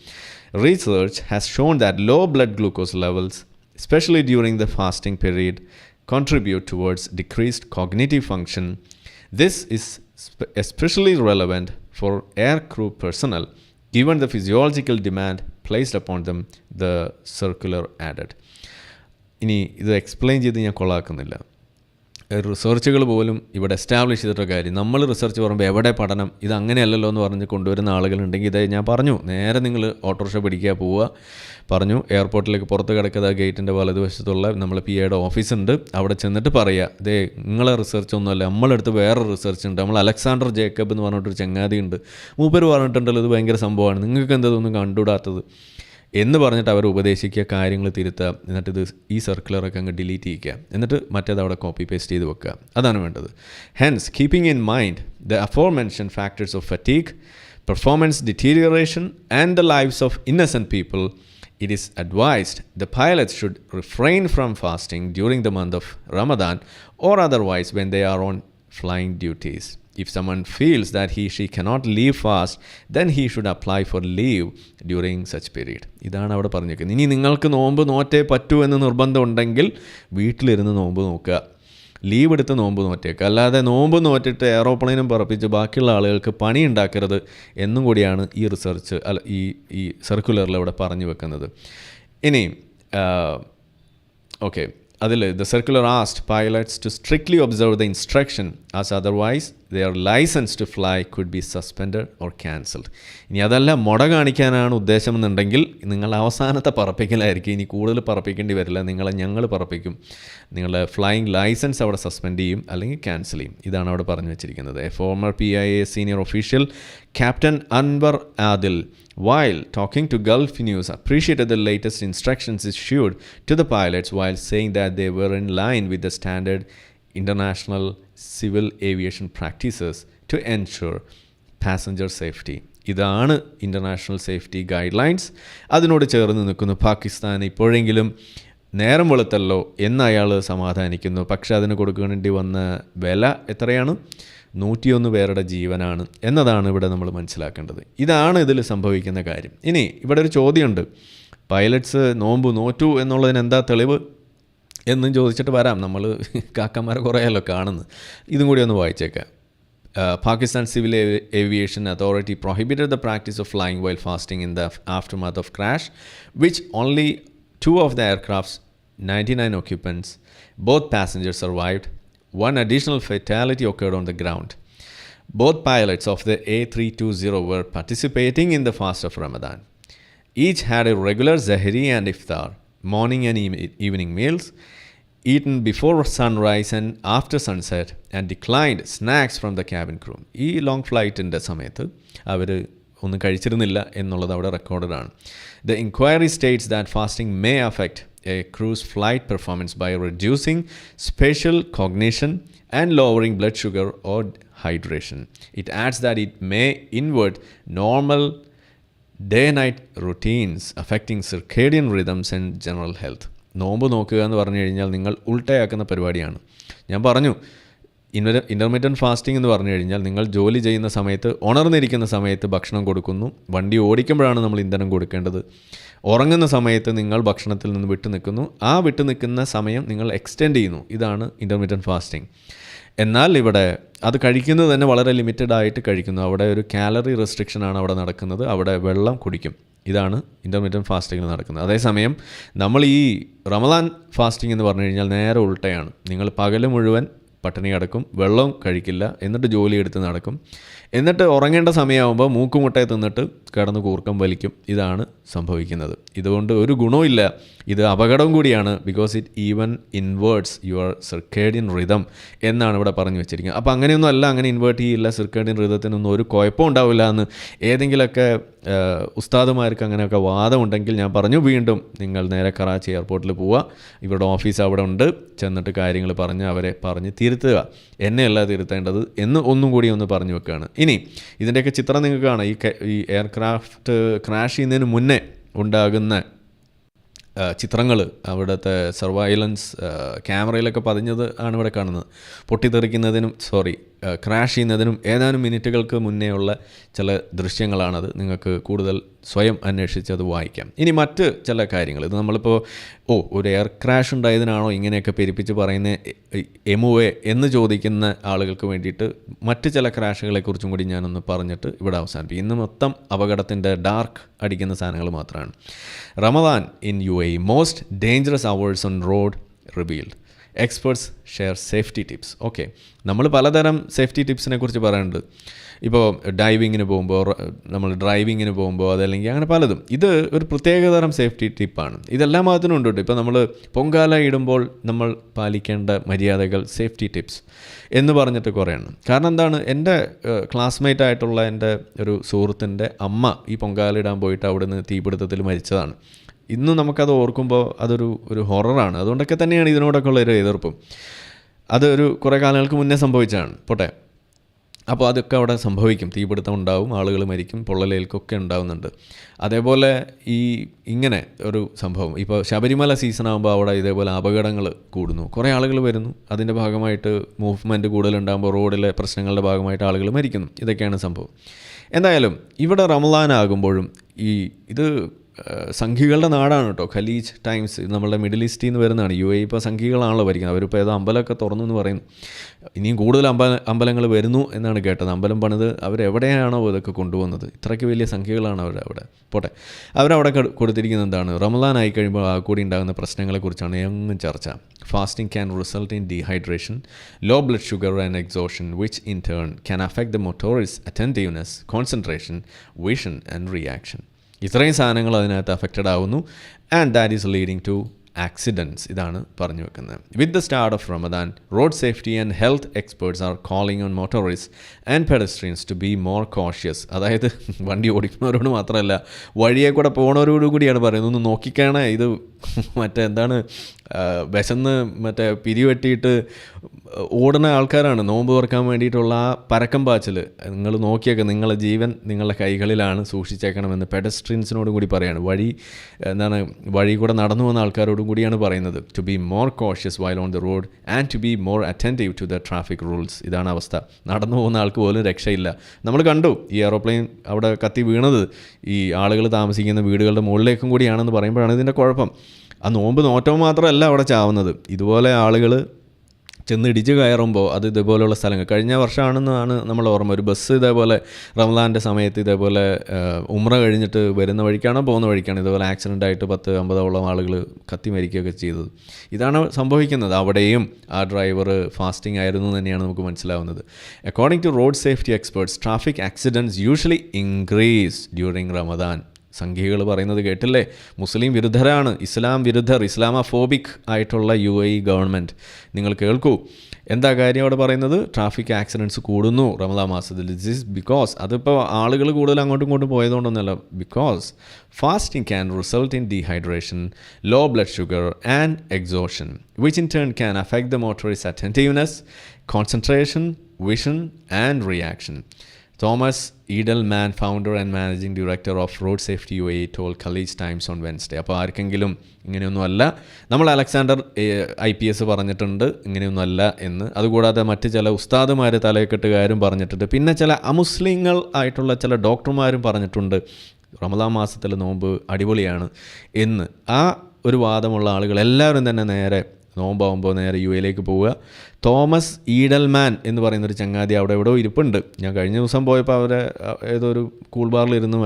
Research has shown that low blood glucose levels, especially during the fasting period, contribute towards decreased cognitive function. This is especially relevant for air crew personnel, given the physiological demand placed upon them, the circular added. ഇനി ഇത് explain ചെയ്ത് ഞാൻ കൊള്ളാക്കുന്നില്ല. റിസർച്ചുകൾ പോലും ഇവിടെ establish ചെയ്തിട്ട കാര്യം. നമ്മൾ research പറയുമ്പോൾ എവിടെ പഠനം, ഇത് അങ്ങനെയല്ലല്ലോ എന്ന് പറഞ്ഞ് കൊണ്ടുവരുന്ന ആളുകളുണ്ടെങ്കിൽ ഇതേ ഞാൻ പറഞ്ഞു, നേരെ നിങ്ങൾ ഓട്ടോറിക്ഷ പിടിക്കുക, പോവുക, പറഞ്ഞു എയർപോർട്ടിലേക്ക് പുറത്ത് കിടക്കുക, ഗേറ്റിൻ്റെ വലതുവശത്തുള്ള നമ്മൾ PIയുടെ ഓഫീസുണ്ട്, അവിടെ ചെന്നിട്ട് പറയുക, ഇതേ നിങ്ങളെ റിസർച്ച് ഒന്നുമല്ല, നമ്മളെടുത്ത് വേറെ റിസർച്ച് ഉണ്ട്, നമ്മൾ അലക്സാണ്ടർ ജേക്കബ് എന്ന് പറഞ്ഞിട്ടൊരു ചങ്ങാതി ഉണ്ട്, മൂപ്പര് പറഞ്ഞിട്ടുണ്ടല്ലോ ഇത് ഭയങ്കര സംഭവമാണ്, നിങ്ങൾക്ക് എന്തതൊന്നും കണ്ടുകൂടാത്തത് എന്ന് പറഞ്ഞിട്ട് അവർ ഉപദേശിക്കുക, കാര്യങ്ങൾ തിരുത്തുക, എന്നിട്ട് ഈ സർക്കുലറൊക്കെ അങ്ങ് ഡിലീറ്റ് ചെയ്യിക്കുക, എന്നിട്ട് മറ്റേത് അവിടെ കോപ്പി പേസ്റ്റ് ചെയ്ത് വെക്കുക. അതാണ് വേണ്ടത്. Hence keeping in mind the aforementioned factors of fatigue, performance deterioration and the lives of innocent people, it is advised the pilots should refrain from fasting during the month of Ramadan or otherwise when they are on flying duties. If someone feels that she cannot leave fast, then he should apply for leave during such period. ഇതാണ് അവിടെ പറഞ്ഞിരിക്കുന്നത്. ഇനി നിങ്ങൾക്ക് നോമ്പ് നോറ്റേ പറ്റൂ എന്ന് നിർബന്ധം ഉണ്ടെങ്കിൽ വീട്ടിലിരുന്ന് നോമ്പ് നോക്കുക, ലീവ് എടുത്ത് നോമ്പ് നോറ്റേക്കുക, അല്ലാതെ നോമ്പ് നോറ്റിട്ട് എയറോപ്ലെയിനും പറപ്പിച്ച് ബാക്കിയുള്ള ആളുകൾക്ക് പണി ഉണ്ടാക്കരുത് എന്നും കൂടിയാണ് ഈ റിസർച്ച് ഈ സർക്കുലറിൽ ഇവിടെ പറഞ്ഞു വെക്കുന്നത്. ഇനി അതിൽ the circular asked pilots to strictly observe the instruction, as otherwise their license to fly could be suspended or cancelled. ഇനി അതല്ല മുട കാണിക്കാനാണ് ഉദ്ദേശമെന്നുണ്ടെങ്കിൽ നിങ്ങൾ അവസാനത്തെ പറപ്പിക്കലായിരിക്കും, ഇനി കൂടുതൽ പറപ്പിക്കേണ്ടി വരില്ല, ഞങ്ങൾ പറപ്പിക്കും, നിങ്ങളുടെ ഫ്ലൈയിങ് ലൈസൻസ് അവിടെ സസ്പെൻഡ് ചെയ്യും അല്ലെങ്കിൽ ക്യാൻസൽ ചെയ്യും. ഇതാണ് അവിടെ പറഞ്ഞു വെച്ചിരിക്കുന്നത്. A former PIA senior official, Captain Anwar Adil, while talking to Gulf News, appreciated the latest instructions issued to the pilots while saying that they were in line with the standard international civil aviation practices to ensure passenger safety. ഇതാണ് international safety guide lines. അതിനോട് ചേർന്ന് നിൽക്കുന്നു പാകിസ്ഥാൻ. ഇപ്പോഴെങ്കിലും നേരം വെളുത്തല്ലോ എന്ന് അയാൾ സമാധാനിക്കുന്നു. പക്ഷെ അതിന് കൊടുക്കേണ്ടി വന്ന വില എത്രയാണ്? 101 പേരുടെ ജീവനാണ് എന്നതാണ് ഇവിടെ നമ്മൾ മനസ്സിലാക്കേണ്ടത്. ഇതാണ് ഇതിൽ സംഭവിക്കുന്ന കാര്യം. ഇനി ഇവിടെ ഒരു ചോദ്യമുണ്ട്, പൈലറ്റ്സ് നോമ്പ് നോറ്റു എന്നുള്ളതിന് എന്താ തെളിവ് എന്നും ചോദിച്ചിട്ട് വരാം. നമ്മൾ കാക്കന്മാരെ കുറേയല്ലോ കാണുന്നത്. ഇതും കൂടി ഒന്ന് വായിച്ചേക്കാം. Pakistan Civil Aviation Authority prohibited the practice of flying while fasting in the aftermath of crash, which only 2 of the aircraft's 99 occupants, both passengers, survived. One additional fatality occurred on the ground. Both pilots of the A320 were participating in the fast of Ramadan. Each had a regular Zahri and Iftar, morning and evening meals, eaten before sunrise and after sunset, and declined snacks from the cabin crew. ഈ long ഫ്ലൈറ്റിൻ്റെ സമയത്ത് അവർ ഒന്നും കഴിച്ചിരുന്നില്ല എന്നുള്ളത് അവിടെ റെക്കോർഡാണ്. The inquiry states that fasting may affect a crew's flight performance by reducing spatial cognition and lowering blood sugar or hydration. It adds that it may invert normal day-night routines, affecting circadian rhythms and general health. നോമ്പ് നോക്കുക എന്ന് പറഞ്ഞു കഴിഞ്ഞാൽ നിങ്ങൾ ഉൾട്ടയാക്കുന്ന പരിപാടിയാണ്. ഞാൻ പറഞ്ഞു, intermediate fasting എന്ന് പറഞ്ഞു കഴിഞ്ഞാൽ നിങ്ങൾ ജോലി ചെയ്യുന്ന സമയത്ത്, ഉണർന്നിരിക്കുന്ന സമയത്ത് ഭക്ഷണം കൊടുക്കുന്നു. വണ്ടി ഓടിക്കുമ്പോഴാണ് നമ്മൾ ഇന്ധനം കൊടുക്കേണ്ടത്. ഉറങ്ങുന്ന സമയത്ത് നിങ്ങൾ ഭക്ഷണത്തിൽ നിന്ന് വിട്ടു നിൽക്കുന്നു. ആ വിട്ടു നിൽക്കുന്ന സമയം നിങ്ങൾ എക്സ്റ്റെൻഡ് ചെയ്യുന്നു. ഇതാണ് ഇൻ്റർമീഡിയറ്റ് ഫാസ്റ്റിംഗ്. എന്നാൽ ഇവിടെ അത് കഴിക്കുന്നത് തന്നെ വളരെ ലിമിറ്റഡ് ആയിട്ട് കഴിക്കുന്നു. അവിടെ ഒരു കാലറി റെസ്ട്രിക്ഷനാണ് അവിടെ നടക്കുന്നത്. അവിടെ വെള്ളം കുടിക്കും. ഇതാണ് ഇൻ്റർമീഡിയറ്റ് ഫാസ്റ്റിങ്ങിൽ നടക്കുന്നത്. അതേസമയം നമ്മൾ ഈ റമദാൻ ഫാസ്റ്റിംഗ് എന്ന് പറഞ്ഞു കഴിഞ്ഞാൽ നേരെ ഉൾട്ടയാണ്. നിങ്ങൾ പകൽ മുഴുവൻ പട്ടിണി കിടക്കും, വെള്ളം കഴിക്കില്ല, എന്നിട്ട് ജോലി എടുത്ത് നടക്കും, എന്നിട്ട് ഉറങ്ങേണ്ട സമയമാകുമ്പോൾ മൂക്കുമുട്ടയെ തിന്നിട്ട് കിടന്ന് കൂർക്കം വലിക്കും. ഇതാണ് സംഭവിക്കുന്നത്. ഇതുകൊണ്ട് ഒരു ഗുണവുമില്ല, ഇത് അപകടം കൂടിയാണ്. Because it even inwards your circadian rhythm എന്നാണ് ഇവിടെ പറഞ്ഞു വെച്ചിരിക്കുന്നത്. അപ്പോൾ അങ്ങനെയൊന്നും അല്ല, അങ്ങനെ ഇൻവേർട്ട് ചെയ്യില്ല. സിർക്കേഡിയൻ റിതത്തിനൊന്നും ഒരു കുഴപ്പം ഉണ്ടാവില്ല എന്ന് ഏതെങ്കിലുമൊക്കെ ഉസ്താദുമാർക്ക് അങ്ങനെയൊക്കെ വാദമുണ്ടെങ്കിൽ ഞാൻ പറഞ്ഞു, വീണ്ടും നിങ്ങൾ നേരെ കറാച്ചി എയർപോർട്ടിൽ പോവുക. ഇവരുടെ ഓഫീസ് അവിടെ ഉണ്ട്. ചെന്നിട്ട് കാര്യങ്ങൾ പറഞ്ഞ് അവരെ പറഞ്ഞ് തിരുത്തുക. എന്നെയല്ല തിരുത്തേണ്ടത് എന്ന് ഒന്നും കൂടി ഒന്ന് പറഞ്ഞു വെക്കുകയാണ്. ഇനി ഇതിൻ്റെയൊക്കെ ചിത്രം നിങ്ങൾക്ക് കാണാം. ഈ എയർക്രാഫ്റ്റ് ക്രാഷ് ചെയ്യുന്നതിന് മുന്നേ ഉണ്ടാകുന്ന ചിത്രങ്ങൾ അവിടുത്തെ സർവൈലൻസ് ക്യാമറയിലൊക്കെ പതിഞ്ഞത് ആണ് ഇവിടെ കാണുന്നത്. പൊട്ടിത്തെറിക്കുന്നതിനും ക്രാഷ് ചെയ്യുന്നതിനും ഏതാനും മിനിറ്റുകൾക്ക് മുന്നേ ഉള്ള ചില ദൃശ്യങ്ങളാണത്. നിങ്ങൾക്ക് കൂടുതൽ സ്വയം അന്വേഷിച്ചത് വായിക്കാം. ഇനി മറ്റ് ചില കാര്യങ്ങൾ, ഇത് നമ്മളിപ്പോൾ ഒരു എയർ ക്രാഷ് ഉണ്ടായതിനാണോ ഇങ്ങനെയൊക്കെ പെരുപ്പിച്ച് പറയുന്ന എമുവേ എന്ന് ചോദിക്കുന്ന ആളുകൾക്ക് വേണ്ടിയിട്ട് മറ്റ് ചില ക്രാഷുകളെക്കുറിച്ചും കൂടി ഞാനൊന്ന് പറഞ്ഞിട്ട് ഇവിടെ അവസാനിപ്പിക്കും. ഇന്ന് മൊത്തം അപകടത്തിൻ്റെ ഡാർക്ക് അടിക്കുന്ന സാധനങ്ങൾ മാത്രമാണ്. Ramadan in UAE, most dangerous hours on road revealed. Experts share safety tips. Okay, നമ്മൾ പലതരം സേഫ്റ്റി ടിപ്സിനെ കുറിച്ച് പറയുന്നുണ്ട്. ഇപ്പോൾ ഡൈവിങ്ങിന് പോകുമ്പോൾ, നമ്മൾ ഡ്രൈവിങ്ങിന് പോകുമ്പോൾ, അതല്ലെങ്കിൽ അങ്ങനെ പലതും. ഇത് ഒരു പ്രത്യേകതരം സേഫ്റ്റി ടിപ്പാണ്. ഇതെല്ലാ മതത്തിനും ഉണ്ട് കേട്ടോ. ഇപ്പോൾ നമ്മൾ പൊങ്കാല ഇടുമ്പോൾ നമ്മൾ പാലിക്കേണ്ട മര്യാദകൾ, സേഫ്റ്റി ടിപ്സ് എന്ന് പറഞ്ഞിട്ട് കുറേയാണ്. കാരണം എന്താണ്, എൻ്റെ ക്ലാസ്മേറ്റ് ആയിട്ടുള്ള എൻ്റെ ഒരു സുഹൃത്തിൻ്റെ അമ്മ ഈ പൊങ്കാല ഇടാൻ പോയിട്ട് അവിടുന്ന് തീപിടുത്തത്തിൽ മരിച്ചതാണ്. ഇന്നും നമുക്കത് ഓർക്കുമ്പോൾ ഒരു ഹൊററാണ്. അതുകൊണ്ടൊക്കെ തന്നെയാണ് ഇതിനോടൊക്കെ ഉള്ളൊരു എതിർപ്പും. അത് കുറേ കാലങ്ങൾക്ക് മുന്നേ സംഭവിച്ചതാണ്. പോട്ടെ, അപ്പോൾ അതൊക്കെ അവിടെ സംഭവിക്കും. തീപിടുത്തം ഉണ്ടാവും, ആളുകൾ മരിക്കും, പൊള്ളലേൽക്കൊക്കെ ഉണ്ടാവുന്നുണ്ട്. അതേപോലെ ഇങ്ങനെ ഒരു സംഭവം ഇപ്പോൾ ശബരിമല സീസണാകുമ്പോൾ അവിടെ ഇതേപോലെ അപകടങ്ങൾ കൂടുന്നു. കുറേ ആളുകൾ വരുന്നു. അതിൻ്റെ ഭാഗമായിട്ട് മൂവ്മെൻറ്റ് കൂടുതലുണ്ടാകുമ്പോൾ റോഡിലെ പ്രശ്നങ്ങളുടെ ഭാഗമായിട്ട് ആളുകൾ മരിക്കുന്നു. ഇതൊക്കെയാണ് സംഭവം. എന്തായാലും ഇവിടെ റമദാൻ ആകുമ്പോഴും ഇത് സംഘികളുടെ നാടാണ് കേട്ടോ. ഖലീജ് ടൈംസ് നമ്മളുടെ മിഡിൽ ഈസ്റ്റിൽ നിന്ന് വരുന്നതാണ്. UAE ഇപ്പോൾ സംഘികളാണല്ലോ ഭരിക്കുന്നത്. അവരിപ്പോൾ ഏതോ അമ്പലമൊക്കെ തുറന്നു എന്ന് പറയുന്നു. ഇനിയും കൂടുതൽ അമ്പലങ്ങൾ വരുന്നു എന്നാണ് കേട്ടത്. അമ്പലം പണിത് അവരെവിടെയാണോ ഇതൊക്കെ കൊണ്ടുപോകുന്നത്? ഇത്രയ്ക്ക് വലിയ സംഖ്യകളാണ് അവരവിടെ. പോട്ടെ, അവരവിടെ കൊടുത്തിരിക്കുന്നത് എന്താണ്? റമദാൻ ആയി കഴിയുമ്പോൾ ആ കൂടി ഉണ്ടാകുന്ന പ്രശ്നങ്ങളെക്കുറിച്ചാണ് എങ്ങും ചർച്ച. Fasting can result in dehydration, low blood sugar and exhaustion, which in turn can affect the motorists' attentiveness, concentration, vision and reaction. ഇത്രയും സാധനങ്ങൾ അതിനകത്ത് അഫക്റ്റഡ് ആവുന്നു. And that is leading to accidents ഇതാണ് പറഞ്ഞു വെക്കുന്നത്. With the start of Ramadan, road safety and health experts are calling on motorist and pedestrians to be more cautious. അതായത് വണ്ടി ഓടിക്കുന്നവരോട് മാത്രമല്ല, വഴിയെ കൂടെ പോകുന്നവരോട് കൂടിയാണ് പറയുന്നത്, ഒന്ന് നോക്കിക്കാണേ, ഇത് എന്താണ് വിശന്ന് പിരിവെട്ടിയിട്ട് ഓടുന്ന ആൾക്കാരാണ് നോമ്പ് തുറക്കാൻ വേണ്ടിയിട്ടുള്ള ആ പരക്കം പാച്ചിൽ. നിങ്ങൾ നോക്കിയൊക്കെ നിങ്ങളുടെ ജീവൻ നിങ്ങളുടെ കൈകളിലാണ്, സൂക്ഷിച്ചേക്കണമെന്ന് പെഡസ്ട്രിയൻസിനോടും കൂടി പറയാണ്. വഴി കൂടെ നടന്നു പോകുന്ന ആൾക്കാരോടും കൂടിയാണ് പറയുന്നത്. To be more cautious while on the road and to be more attentive to the traffic rules. ഇതാണ് അവസ്ഥ. നടന്നു പോകുന്ന ആൾക്ക് പോലും രക്ഷയില്ല. നമ്മൾ കണ്ടു ഈ എയ്റോപ്ലെയിൻ അവിടെ കത്തി വീണത് ഈ ആളുകൾ താമസിക്കുന്ന വീടുകളുടെ മുകളിലേക്കും കൂടിയാണെന്ന് പറയുമ്പോഴാണ് ഇതിൻ്റെ കുഴപ്പം. ആ നോമ്പ് നോറ്റവും മാത്രമല്ല അവിടെ ചാവുന്നത്, ഇതുപോലെ ആളുകൾ ചെന്ന് ഇടിച്ച് കയറുമ്പോൾ അത് ഇതേപോലെയുള്ള സ്ഥലങ്ങൾ. കഴിഞ്ഞ വർഷമാണെന്നാണ് നമ്മൾ ഓർമ്മ, ഒരു ബസ് ഇതേപോലെ റമദാൻ്റെ സമയത്ത് ഇതേപോലെ ഉംറ കഴിഞ്ഞിട്ട് വരുന്ന വഴിക്കാണോ പോകുന്ന വഴിക്കാണ് ഇതേപോലെ ആക്സിഡൻ്റ് ആയിട്ട് 10-50 ആളുകൾ കത്തി മരിക്കുകയൊക്കെ ചെയ്തത്. ഇതാണ് സംഭവിക്കുന്നത്. അവിടെയും ആ ഡ്രൈവർ ഫാസ്റ്റിംഗ് ആയിരുന്നു തന്നെയാണ് നമുക്ക് മനസ്സിലാവുന്നത്. According to road safety experts, traffic accidents usually increase during Ramadan. സംഖ്യകൾ പറയുന്നത് കേട്ടില്ലേ? മുസ്ലിം വിരുദ്ധരാണ്, ഇസ്ലാം വിരുദ്ധർ, ഇസ്ലാമോഫോബിക് ആയിട്ടുള്ള UAE ഗവൺമെൻറ്. നിങ്ങൾ കേൾക്കൂ എന്താ കാര്യം അവിടെ പറയുന്നത്. ട്രാഫിക് ആക്സിഡൻറ്റ്സ് കൂടുന്നു റമദാൻ മാസത്തിൽ. ദിസ് ഈസ് ബിക്കോസ്, അതിപ്പോൾ ആളുകൾ കൂടുതൽ അങ്ങോട്ടും ഇങ്ങോട്ടും പോയതുകൊണ്ടൊന്നുമല്ല, because fasting can result in dehydration, low blood sugar and exhaustion, which in turn can affect the motorist attentiveness, concentration, vision and reaction. Thomas Edelman, founder and managing director of Road Safety UAE, told Khaleej Times on Wednesday. അപ്പോൾ ആർക്കെങ്കിലും ഇങ്ങനെയൊന്നുമല്ല, നമ്മൾ Alexander IPS പറഞ്ഞിട്ടുണ്ട് ഇങ്ങനെയൊന്നുമല്ല എന്ന്. അതുകൂടാതെ മറ്റ് ചില ഉസ്താദുമാർ, തലക്കെട്ടുകാരും പറഞ്ഞിട്ടുണ്ട്. പിന്നെ ചില അമുസ്ലിങ്ങൾ ആയിട്ടുള്ള ചില ഡോക്ടർമാരും പറഞ്ഞിട്ടുണ്ട് റമദാൻ മാസത്തിൽ നോമ്പ് അടിപൊളിയാണ് എന്ന്. ആ ഒരു വാദമുള്ള ആളുകൾ എല്ലാവരും തന്നെ നേരെ നോമ്പാകുമ്പോൾ നേരെ UAE പോവുക. തോമസ് ഈഡൽമാൻ എന്ന് പറയുന്നൊരു ചങ്ങാതി അവിടെ എവിടെയോ ഇരിപ്പുണ്ട്. ഞാൻ കഴിഞ്ഞ ദിവസം പോയപ്പോൾ അവരെ ഏതോ ഒരു കൂൾ ബാറിലിരുന്ന്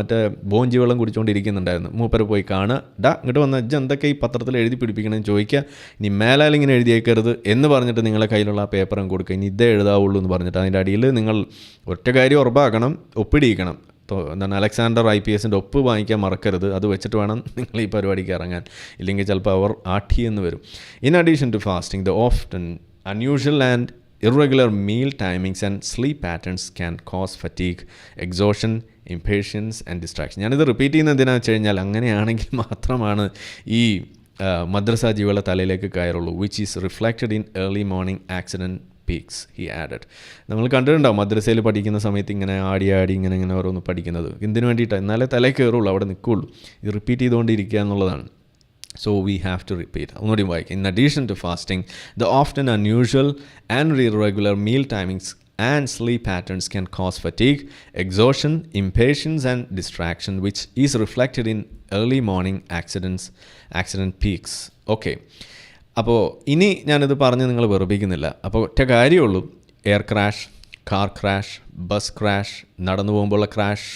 ബോഞ്ചി വെള്ളം കുടിച്ചുകൊണ്ടിരിക്കുന്നുണ്ടായിരുന്നു. മൂപ്പര് പോയി കാണുക, ഇങ്ങോട്ട് വന്ന എന്തൊക്കെ ഈ പത്രത്തിൽ എഴുതി പിടിപ്പിക്കണമെന്ന് ചോദിക്കുക. ഇനി മേലാൽ ഇങ്ങനെ എഴുതിയേക്കരുത് എന്ന് പറഞ്ഞിട്ട് നിങ്ങളെ കയ്യിലുള്ള ആ പേപ്പറും കൊടുക്കുക, ഇനി ഇതേ എഴുതാവുള്ളൂ എന്ന് പറഞ്ഞിട്ട് അതിൻ്റെ അടിയിൽ നിങ്ങൾ ഒറ്റ കാര്യം ഉറപ്പാക്കണം, ഒപ്പിടിയിക്കണം. അലക്സാണ്ടർ IPSൻ്റെ ഒപ്പ് വാങ്ങിക്കാൻ മറക്കരുത്. അത് വെച്ചിട്ട് വേണം നിങ്ങൾ ഈ പരിപാടിക്ക് ഇറങ്ങാൻ, ഇല്ലെങ്കിൽ ചിലപ്പോൾ അവർ ആട്ടിയെന്ന് വരും. In addition to fasting, the often unusual and irregular meal timings and sleep patterns can cause fatigue, exhaustion, impatience and distraction. ഞാനിത് റിപ്പീറ്റ് ചെയ്യുന്നത് എന്തിനാണെന്ന് വെച്ച് കഴിഞ്ഞാൽ, അങ്ങനെയാണെങ്കിൽ മാത്രമാണ് ഈ മദ്രസ ജീവികളുടെ തലയിലേക്ക് കയറുള്ളൂ. Which is reflected in early morning accident peaks, he added. നമ്മൾ കണ്ടിട്ടുണ്ടാവും മദ്രസയിൽ പഠിക്കുന്ന സമയത്ത് ഇങ്ങനെ ആടി ഇങ്ങനെ ഓരോന്ന് പഠിക്കുന്നത്. എന്തിനു വേണ്ടിയിട്ടാണ്? എന്നാലേ തലയിൽ കയറുള്ളൂ, അവിടെ നിൽക്കുള്ളൂ. ഇത് റിപ്പീറ്റ് ചെയ്തുകൊണ്ടിരിക്കുക എന്നുള്ളതാണ്. So we have to repeat. In addition to fasting, the often unusual and irregular meal timings and sleep patterns can cause fatigue, exhaustion, impatience and distraction, which is reflected in early morning accident peaks. Okay. അപ്പോൾ ഇനി ഞാനിത് പറഞ്ഞ് നിങ്ങൾ വെറുപ്പിക്കുന്നില്ല. അപ്പോൾ ഒറ്റ കാര്യമുള്ളൂ, air crash, car crash, bus crash, നടന്നു പോകുമ്പോഴുള്ള crash,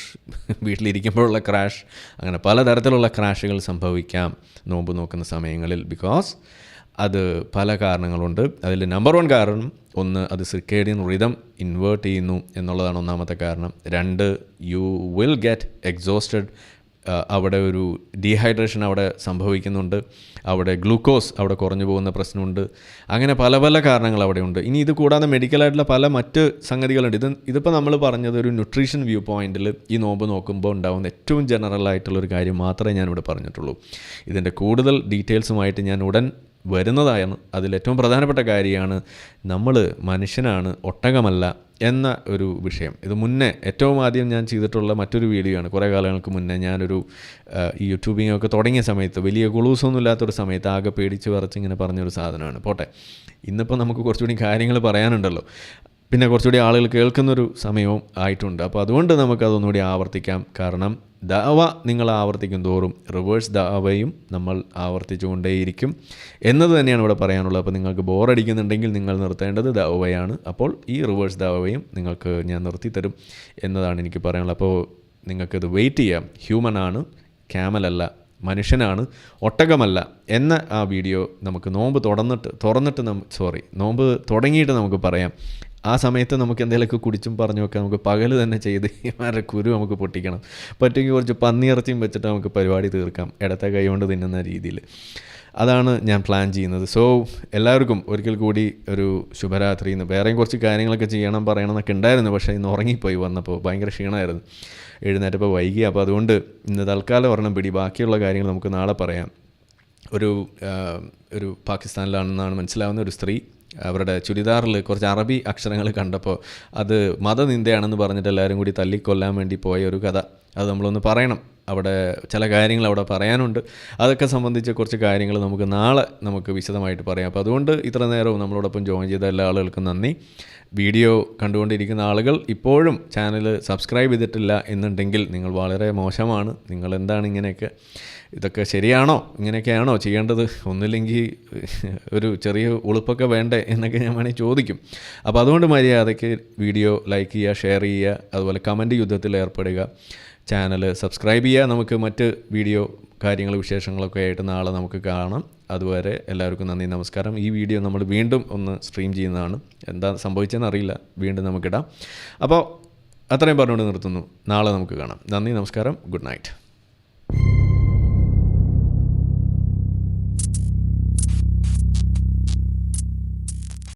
വീട്ടിലിരിക്കുമ്പോഴുള്ള crash, അങ്ങനെ പലതരത്തിലുള്ള ക്രാഷുകൾ സംഭവിക്കാം നോമ്പ് നോക്കുന്ന സമയങ്ങളിൽ. ബിക്കോസ് അത് പല കാരണങ്ങളുണ്ട്. അതിൽ നമ്പർ 1 കാരണം, ഒന്ന്, അത് സിർക്കേഡിയൻ റിതം ഇൻവേർട്ട് ചെയ്യുന്നു എന്നുള്ളതാണ് ഒന്നാമത്തെ കാരണം. 2, യു വിൽ ഗെറ്റ് എക്സോസ്റ്റഡ്. അവിടെ ഒരു ഡീഹൈഡ്രേഷൻ അവിടെ സംഭവിക്കുന്നുണ്ട്. അവിടെ ഗ്ലൂക്കോസ് അവിടെ കുറഞ്ഞു പോകുന്ന പ്രശ്നമുണ്ട്. അങ്ങനെ പല കാരണങ്ങൾ അവിടെയുണ്ട്. ഇനി ഇത് കൂടാതെ മെഡിക്കലായിട്ടുള്ള പല മറ്റ് സംഗതികളുണ്ട്. ഇതിപ്പോൾ നമ്മൾ പറഞ്ഞത് ഒരു ന്യൂട്രീഷൻ വ്യൂ പോയിൻറ്റിൽ ഈ നോമ്പ് നോക്കുമ്പോൾ ഉണ്ടാകുന്ന ഏറ്റവും ജനറൽ ആയിട്ടുള്ളൊരു കാര്യം മാത്രമേ ഞാനിവിടെ പറഞ്ഞിട്ടുള്ളൂ. ഇതിൻ്റെ കൂടുതൽ ഡീറ്റെയിൽസുമായിട്ട് ഞാൻ ഉടൻ വരുന്നതാണ്. അതിലേറ്റവും പ്രധാനപ്പെട്ട കാര്യമാണ്, നമ്മൾ മനുഷ്യനാണ്, ഒട്ടകമല്ല എന്ന ഒരു വിഷയം. ഇത് മുന്നേ ഏറ്റവും ആദ്യം ഞാൻ ചെയ്തിട്ടുള്ള മറ്റൊരു വീഡിയോ ആണ്. കുറേ കാലങ്ങൾക്ക് മുന്നേ ഞാനൊരു ഈ യൂട്യൂബിങ്ങൊക്കെ തുടങ്ങിയ സമയത്ത്, വലിയ കുളൂസൊന്നും ഇല്ലാത്തൊരു സമയത്ത്, ആകെ പേടിച്ച് വിറച്ച് ഇങ്ങനെ പറഞ്ഞൊരു സാധനമാണ്. പോട്ടെ, ഇന്നിപ്പോൾ നമുക്ക് കുറച്ചുകൂടി കാര്യങ്ങൾ പറയാനുണ്ടല്ലോ, പിന്നെ കുറച്ചുകൂടി ആളുകൾ കേൾക്കുന്നൊരു സമയവും ആയിട്ടുണ്ട്. അപ്പോൾ അതുകൊണ്ട് നമുക്കതൊന്നുകൂടി ആവർത്തിക്കാം. കാരണം ദഅവ നിങ്ങൾ ആവർത്തിക്കും തോറും റിവേഴ്സ് ദഅവയും നമ്മൾ ആവർത്തിച്ചുകൊണ്ടേയിരിക്കും എന്നത് തന്നെയാണ് ഇവിടെ പറയാനുള്ളത്. അപ്പോൾ നിങ്ങൾക്ക് ബോറടിക്കുന്നുണ്ടെങ്കിൽ നിങ്ങൾ നിർത്തേണ്ടത് ദഅവയാണ്. അപ്പോൾ ഈ റിവേഴ്സ് ദഅവയും നിങ്ങൾക്ക് ഞാൻ നിർത്തിത്തരും എന്നതാണ് എനിക്ക് പറയാനുള്ളത്. അപ്പോൾ നിങ്ങൾക്കത് വെയിറ്റ് ചെയ്യാം. ഹ്യൂമനാണ്, ക്യാമലല്ല, മനുഷ്യനാണ്, ഒട്ടകമല്ല എന്ന ആ വീഡിയോ നമുക്ക് നോമ്പ് തുടങ്ങിയിട്ട് നമുക്ക് പറയാം. ആ സമയത്ത് നമുക്ക് എന്തെങ്കിലുമൊക്കെ കുടിച്ചും പറഞ്ഞുമൊക്കെ നമുക്ക് പകൽ തന്നെ ചെയ്ത് ഇമാരുടെ കുരു നമുക്ക് പൊട്ടിക്കണം. പറ്റുമെങ്കിൽ കുറച്ച് പന്നിയിറച്ചിയും വെച്ചിട്ട് നമുക്ക് പരിപാടി തീർക്കാം, ഇടത്തെ കൈ കൊണ്ട് തിന്നുന്ന രീതിയിൽ. അതാണ് ഞാൻ പ്ലാൻ ചെയ്യുന്നത്. സോ എല്ലാവർക്കും ഒരിക്കൽ കൂടി ഒരു ശുഭരാത്രി. ഇന്ന് വേറെയും കുറച്ച് കാര്യങ്ങളൊക്കെ പറയണം എന്നൊക്കെ ഉണ്ടായിരുന്നു, പക്ഷേ ഇന്ന് ഉറങ്ങിപ്പോയി വന്നപ്പോൾ ഭയങ്കര ക്ഷീണമായിരുന്നു, എഴുന്നേറ്റപ്പോൾ വൈകി. അപ്പോൾ അതുകൊണ്ട് ഇന്ന് തൽക്കാലം ഒരെണ്ണം പിടി, ബാക്കിയുള്ള കാര്യങ്ങൾ നമുക്ക് നാളെ പറയാം. ഒരു പാകിസ്ഥാനിലാണെന്നാണ് മനസ്സിലാവുന്ന ഒരു സ്ത്രീ അവരുടെ ചുരിദാറിൽ കുറച്ച് അറബി അക്ഷരങ്ങൾ കണ്ടപ്പോൾ അത് മതനിന്ദയാണെന്ന് പറഞ്ഞിട്ട് എല്ലാവരും കൂടി തല്ലിക്കൊല്ലാൻ വേണ്ടി പോയ ഒരു കഥ, അത് നമ്മളൊന്ന് പറയണം. അവിടെ ചില കാര്യങ്ങൾ അവിടെ പറയാനുണ്ട്. അതൊക്കെ സംബന്ധിച്ച് കുറച്ച് കാര്യങ്ങൾ നമുക്ക് വിശദമായിട്ട് പറയാം. അപ്പോൾ അതുകൊണ്ട് ഇത്ര നേരവും നമ്മളോടൊപ്പം ജോയിൻ ചെയ്ത എല്ലാ ആളുകൾക്കും നന്ദി. വീഡിയോ കണ്ടുകൊണ്ടിരിക്കുന്ന ആളുകൾ ഇപ്പോഴും ചാനൽ സബ്സ്ക്രൈബ് ചെയ്തിട്ടില്ല എന്നുണ്ടെങ്കിൽ നിങ്ങൾ വളരെ മോശമാണ്. നിങ്ങൾ എന്താണ് ഇതൊക്കെ ശരിയാണോ, ഇങ്ങനെയൊക്കെയാണോ ചെയ്യേണ്ടത്, ഒന്നുമില്ലെങ്കിൽ ഒരു ചെറിയ ഉളുപ്പൊക്കെ വേണ്ടേ എന്നൊക്കെ ഞാൻ വേണമെങ്കിൽ ചോദിക്കും. അപ്പോൾ അതുകൊണ്ട് മര്യാദയ്ക്ക് വീഡിയോ ലൈക്ക് ചെയ്യുക, ഷെയർ ചെയ്യുക, അതുപോലെ കമൻറ്റ് യുദ്ധത്തിൽ ഏർപ്പെടുക, ചാനൽ സബ്സ്ക്രൈബ് ചെയ്യുക. നമുക്ക് മറ്റ് വീഡിയോ വിശേഷങ്ങളൊക്കെ ആയിട്ട് നാളെ നമുക്ക് കാണാം. അതുവരെ എല്ലാവർക്കും നന്ദി, നമസ്കാരം. ഈ വീഡിയോ നമ്മൾ വീണ്ടും ഒന്ന് സ്ട്രീം ചെയ്യുന്നതാണ്, എന്താ സംഭവിച്ചതെന്ന് അറിയില്ല, വീണ്ടും നമുക്കിടാം. അപ്പോൾ അത്രയും പറഞ്ഞുകൊണ്ട് നിർത്തുന്നു. നാളെ നമുക്ക് കാണാം. നന്ദി, നമസ്കാരം, ഗുഡ് നൈറ്റ്.